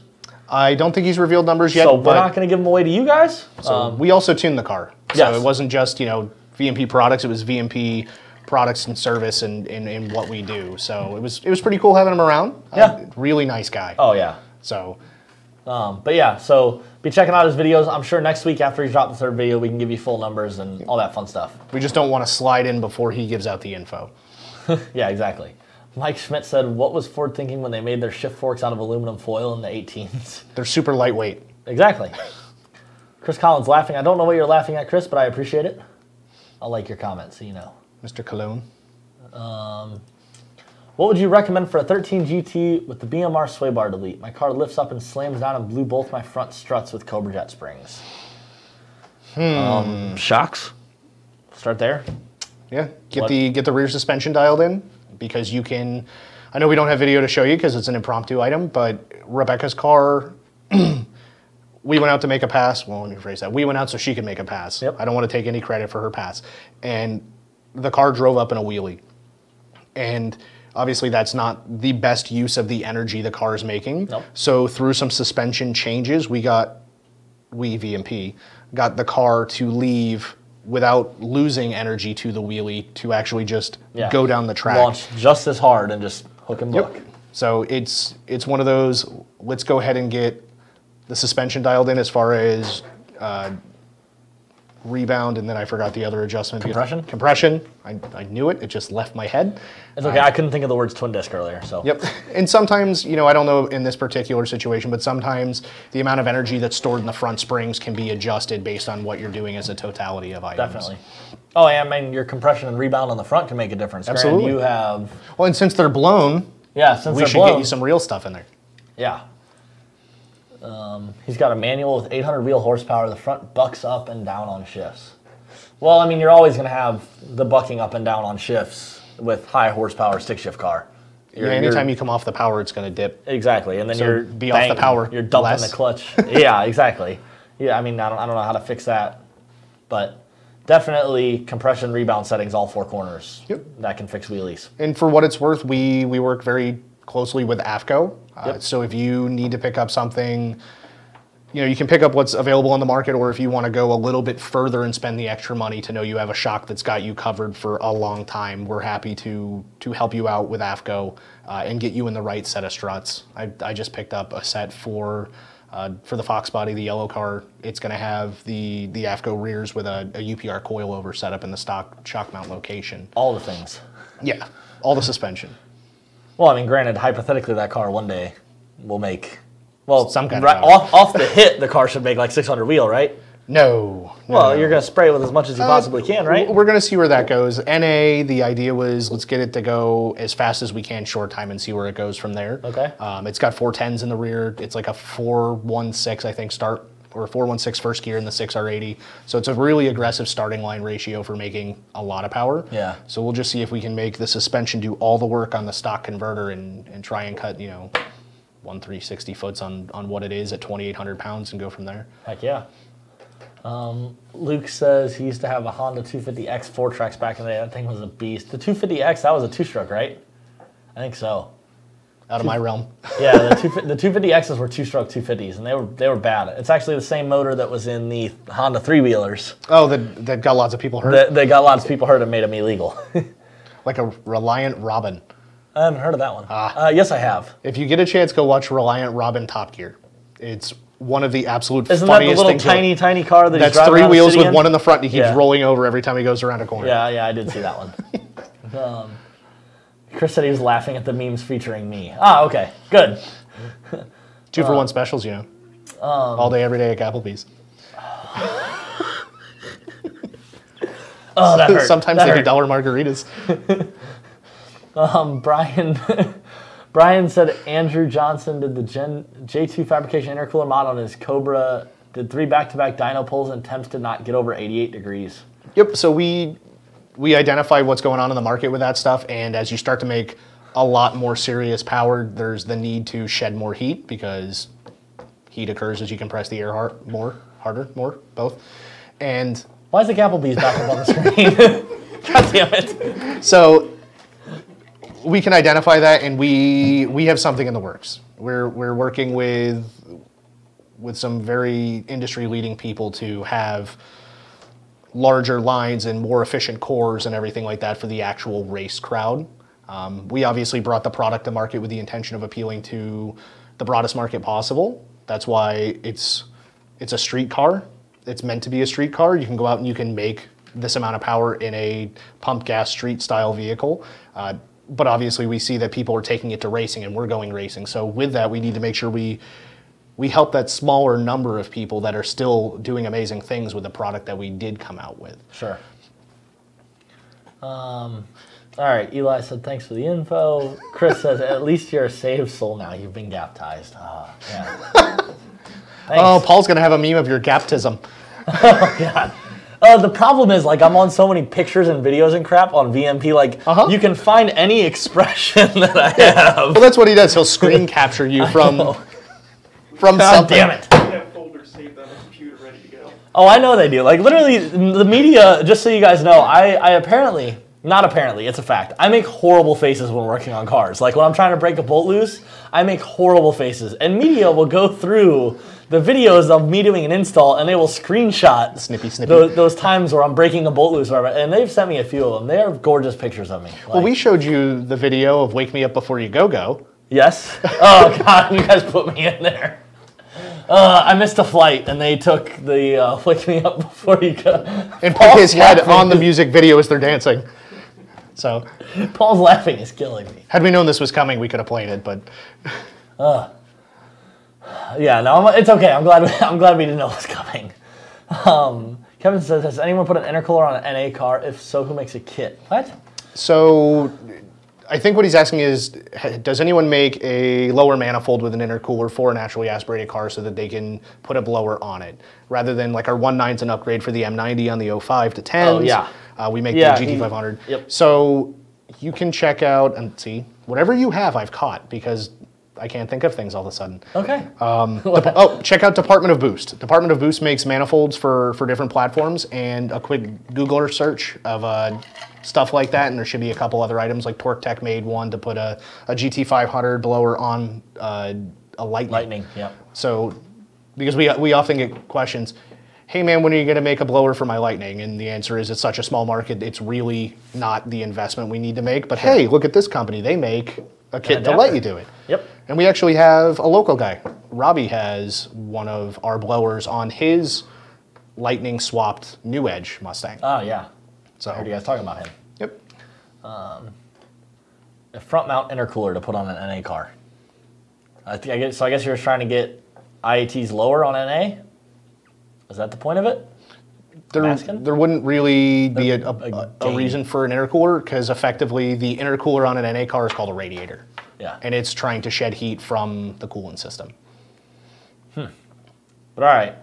I don't think he's revealed numbers yet. So we're not going to give them away to you guys. So we also tuned the car. So it wasn't just, VMP products. It was VMP products and service and what we do. So it was pretty cool having him around. Yeah. Really nice guy. Oh, yeah. So. But yeah, so be checking out his videos. I'm sure next week after he's dropped the 3rd video, we can give you full numbers and all that fun stuff. We just don't want to slide in before he gives out the info. Yeah, exactly. Mike Schmidt said, "What was Ford thinking when they made their shift forks out of aluminum foil in the 18s?" They're super lightweight. Exactly. Chris Collins laughing. I don't know what you're laughing at, Chris, but I appreciate it. I'll like your comment, so you know. Mr. Cologne. What would you recommend for a 13 GT with the BMR sway bar delete? My car lifts up and slams down and blew both my front struts with Cobra jet springs. Shocks? Start there. Yeah, get the rear suspension dialed in, because you can, I know we don't have video to show you because it's an impromptu item, but Rebecca's car, we went out to make a pass. Well, let me rephrase that. We went out so she could make a pass. Yep. I don't want to take any credit for her pass. And the car drove up in a wheelie. And obviously that's not the best use of the energy the car is making. Nope. So through some suspension changes, we VMP got the car to leave without losing energy to the wheelie to actually just go down the track. Launch just as hard and just hook and book. Yep. So it's one of those, let's go ahead and get the suspension dialed in as far as rebound, and then I forgot the other adjustment. Compression? Compression. I knew it. It just left my head. It's okay. I couldn't think of the words twin disc earlier. So. Yep. And sometimes, I don't know in this particular situation, but sometimes the amount of energy that's stored in the front springs can be adjusted based on what you're doing as a totality of items. Definitely. Oh, yeah, I mean, your compression and rebound on the front can make a difference. Absolutely. Granted, you have... Well, and since they're blown, we should get you some real stuff in there. Yeah. He's got a manual with 800 wheel horsepower. The front bucks up and down on shifts. Well, I mean, you're always going to have the bucking up and down on shifts with high horsepower stick shift car. Anytime you come off the power, it's going to dip. Exactly, and then you're off the power. You're dumping the clutch. Yeah, exactly. Yeah, I mean, I don't know how to fix that, but definitely compression rebound settings all 4 corners. Yep. That can fix wheelies. And for what it's worth, we work very closely with AFCO. So if you need to pick up something, you can pick up what's available on the market, or if you want to go a little bit further and spend the extra money to know you have a shock that's got you covered for a long time, we're happy to help you out with AFCO and get you in the right set of struts. I just picked up a set for the Fox body, the yellow car. It's going to have the AFCO rears with a UPR coilover set up in the stock shock mount location. All the things. Yeah, all the suspension. Well, I mean, granted, hypothetically, that car one day will make... Well, some kind of off the hit, the car should make like 600 wheel, right? No. You're going to spray it with as much as you possibly can, right? We're going to see where that goes. NA, the idea was let's get it to go as fast as we can short time and see where it goes from there. Okay. It's got 410s in the rear. It's like a 416, I think, start, or 416 first gear in the 6R80. So it's a really aggressive starting line ratio for making a lot of power. Yeah. So we'll just see if we can make the suspension do all the work on the stock converter and try and cut, 1/360 foots on what it is at 2,800 pounds and go from there. Heck yeah. Luke says he used to have a Honda 250X 4-tracks back in the day. That thing was a beast. The 250X, that was a 2-stroke, right? I think so. Out of my realm. Yeah, the 250Xs were 2-stroke 250s, and they were bad. It's actually the same motor that was in the Honda 3-wheelers. Oh, that got lots of people hurt? That got lots of people hurt and made them illegal. Like a Reliant Robin. I haven't heard of that one. Yes, I have. If you get a chance, go watch Reliant Robin Top Gear. It's one of the absolute Isn't that the funniest little things. tiny car that he's That's driving 3 around the wheels city with in? one in the front, and he keeps Yeah. rolling over every time he goes around a corner. Yeah, I did see that one. Chris said he was laughing at the memes featuring me. Ah, okay, good. 2-for-1 specials, you know. All day, every day at Applebee's. Oh, that hurt. Sometimes That they do hurt. dollar margaritas. Brian said Andrew Johnson did the J2 fabrication intercooler mod on his Cobra, did 3 back-to-back dyno pulls, and temps did not get over 88 degrees. Yep, so we identify what's going on in the market with that stuff, and as you start to make a lot more serious power, there's the need to shed more heat, because heat occurs as you compress the air harder, both. And Why is the Applebee's back up on the screen? God damn it. so we can identify that, and we have something in the works. We're working with some very industry-leading people to have larger lines and more efficient cores and everything like that for the actual race crowd. We obviously brought the product to market with the intention of appealing to the broadest market possible. That's why it's a street car. It's meant to be a street car. You can go out and you can make this amount of power in a pump gas street style vehicle. But obviously we see that people are taking it to racing, and we're going racing. So with that, we need to make sure we help that smaller number of people that are still doing amazing things with the product that we did come out with. Sure. All right, Eli said, thanks for the info. Chris says, at least you're a saved soul now. You've been baptized. Yeah. Oh, Paul's going to have a meme of your baptism. Oh, God. The problem is, like, I'm on so many pictures and videos and crap on VMP, like, you can find any expression that I have. Well, that's what he does. He'll screen capture you from God something. damn it. I have folders saved on the computer ready to go. Oh, I know they do. Like, literally, the media, just so you guys know, I apparently, not apparently, it's a fact, I make horrible faces when working on cars. Like, when I'm trying to break a bolt loose, I make horrible faces. And media will go through the videos of me doing an install, and they will screenshot Snippy. those times where I'm breaking a bolt loose, or whatever, and they've sent me a few of them. They are gorgeous pictures of me. Like, Well, we showed you the video of Wake Me Up Before You Go. yes? Oh, God, you guys put me in there. I missed a flight, and they took the Wake Me Up Before You Go. And put his head on the music video as they're dancing. So, Paul's laughing is killing me. had we known this was coming, we could have played it, but Yeah, no, it's okay. I'm glad we didn't know it was coming. Kevin says, has anyone put an intercooler on an NA car? If so, who makes a kit? What? So I think what he's asking is, does anyone make a lower manifold with an intercooler for a naturally aspirated car so that they can put a blower on it? Rather than, like, our 1.9's an upgrade for the M90 on the 05 to 10s. Oh, yeah. We make Yeah, the GT500. Yep. So you can check out and see, whatever you have, I've caught, because I can't think of things all of a sudden. Okay. Check out Department of Boost. Department of Boost makes manifolds for different platforms, and a quick Googler search of stuff like that, and there should be a couple other items, like Torque Tech made one to put a GT500 blower on a Lightning. Lightning, yeah. So, because we often get questions, hey man, when are you going to make a blower for my Lightning? And the answer is, it's such a small market, it's really not the investment we need to make. But hey, look at this company, they make a kit to let you do it. Yep. And we actually have a local guy. Robbie has one of our blowers on his Lightning swapped New Edge Mustang. Oh, yeah. So, I heard you guys talking about him. Yep. A front mount intercooler to put on an NA car. I guess you're trying to get IATs lower on NA? Is that the point of it? There wouldn't really be a gain. reason for an intercooler, because effectively the intercooler on an NA car is called a radiator. Yeah. And it's trying to shed heat from the coolant system. But all right.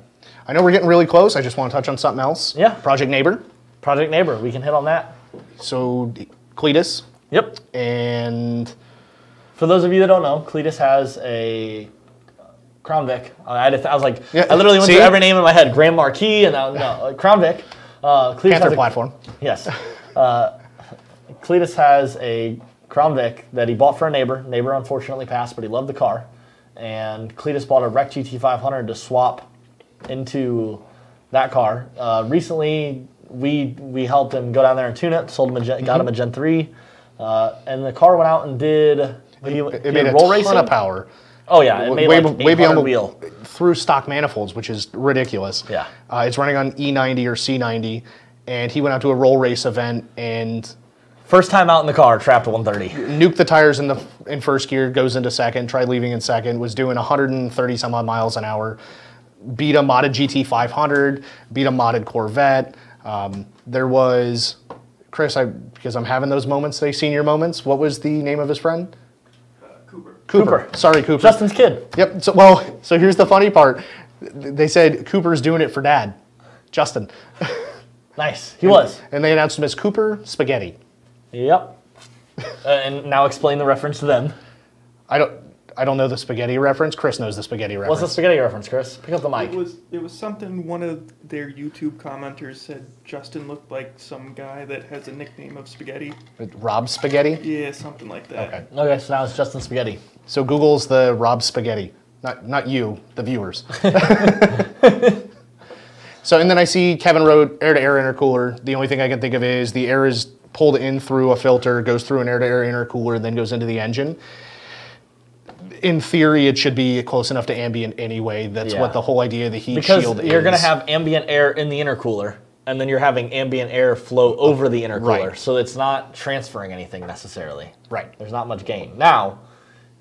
I know we're getting really close. I just want to touch on something else. Yeah. Project Neighbor. Project Neighbor, we can hit on that. So Cletus Yep. and For those of you that don't know, Cletus has a Crown Vic. I was like, Yeah, I literally went see? through every name in my head. Grand Marquis and Crown Vic. Cletus Panther has a, platform. Yes. Cletus has a Crown Vic that he bought for a neighbor. Neighbor unfortunately passed, but he loved the car. And Cletus bought a Rec GT500 to swap into that car. Recently, we helped him go down there and tune it, sold him got him a Gen 3. And the car went out and did It made a roll ton racing. of power. Oh yeah, it made way, like way beyond the wheel. through stock manifolds, which is ridiculous. Yeah. It's running on E90 or C90, and he went out to a roll race event and First time out in the car, trapped 130. nuked the tires in first gear, goes into second, tried leaving in second, was doing 130 some odd miles an hour, beat a modded GT500, beat a modded Corvette. There was, Chris, because I'm having those moments, they senior moments. What was the name of his friend? Cooper. Sorry, Cooper. Justin's kid. Yep. So here's the funny part. They said Cooper's doing it for Dad, Justin. Nice. He was. And they announced him as Cooper Spaghetti. Yep. And now explain the reference to them. I don't know the spaghetti reference. Chris knows the spaghetti reference. What's the spaghetti reference, Chris? Pick up the mic. It was something one of their YouTube commenters said Justin looked like some guy that has a nickname of Spaghetti. Rob Spaghetti? Yeah, something like that. Okay. Okay, so now it's Justin Spaghetti. So Google's the Rob Spaghetti. Not you, the viewers. So, and then I see Kevin wrote air-to-air intercooler. The only thing I can think of is the air is pulled in through a filter, goes through an air-to-air intercooler, then goes into the engine. In theory, it should be close enough to ambient anyway. That's what the whole idea of the heat shield is. Because you're going to have ambient air in the intercooler, and then you're having ambient air flow over the intercooler. Right. So it's not transferring anything necessarily. Right. There's not much gain. Now,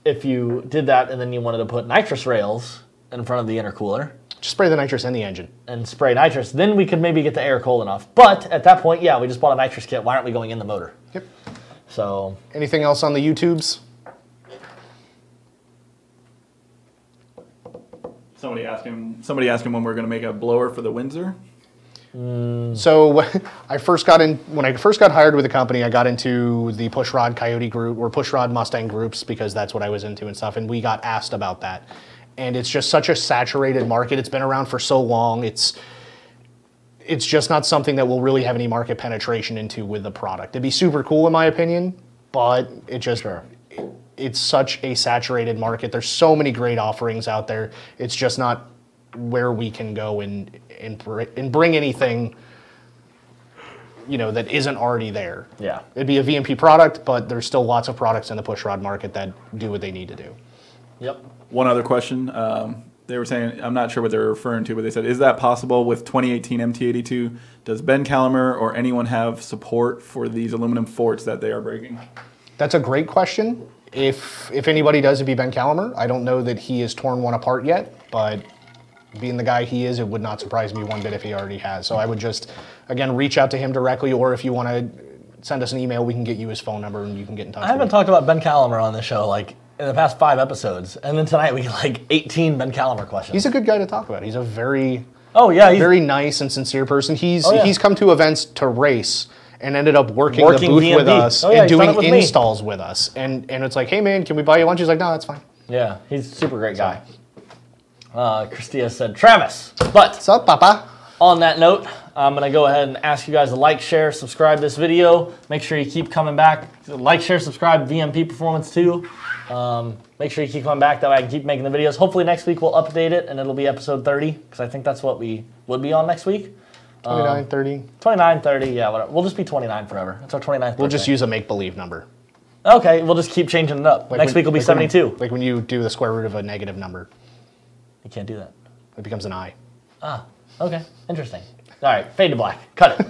if you did that and then you wanted to put nitrous rails in front of the intercooler, Just spray the nitrous in the engine. and spray nitrous, then we could maybe get the air cold enough. But at that point, yeah, we just bought a nitrous kit. Why aren't we going in the motor? Yep. So Anything else on the YouTubes? Somebody asked him when we're going to make a blower for the Windsor. So when I first got hired with the company, I got into the Pushrod Coyote group or Pushrod Mustang groups because that's what I was into and stuff. And we got asked about that. And it's just such a saturated market. It's been around for so long. It's just not something that we'll really have any market penetration into with the product. It'd be super cool in my opinion, but it just it's such a saturated market. There's so many great offerings out there. It's just not where we can go and bring anything, that isn't already there. yeah. It'd be a VMP product, but there's still lots of products in the pushrod market that do what they need to do. Yep. One other question. They were saying, I'm not sure what they're referring to, but they said, is that possible with 2018 MT82? Does Ben Calimer or anyone have support for these aluminum forts that they are breaking? That's a great question. If anybody does, it'd be Ben Calimer. I don't know that he has torn one apart yet, but being the guy he is, it would not surprise me one bit if he already has. So I would just, again, reach out to him directly, or if you want to send us an email, we can get you his phone number and you can get in touch with him. I haven't talked about Ben Calimer on this show in the past 5 episodes, and then tonight we get 18 Ben Calimer questions. He's a good guy to talk about. He's a very very nice and sincere person. He's come to events to race and ended up working the booth VMP with us and doing installs with us. And it's like, hey man, can we buy you lunch? He's like, no, that's fine. Yeah, he's a super great guy. Christia said, Travis, but What's up, Papa? on that note, I'm going to go ahead and ask you guys to like, share, subscribe this video. Make sure you keep coming back. Like, share, subscribe, VMP Performance too. Make sure you keep coming back. That way I can keep making the videos. Hopefully next week we'll update it and it'll be episode 30 because I think that's what we would be on next week. 29, 30. 29, 30, yeah, whatever. We'll just be 29 forever. It's our 29th birthday. We'll just use a make-believe number. Okay, we'll just keep changing it up. Next week will be 72. Like when you do the square root of a negative number. You can't do that. It becomes an I. Ah, okay, interesting. All right, fade to black. Cut it.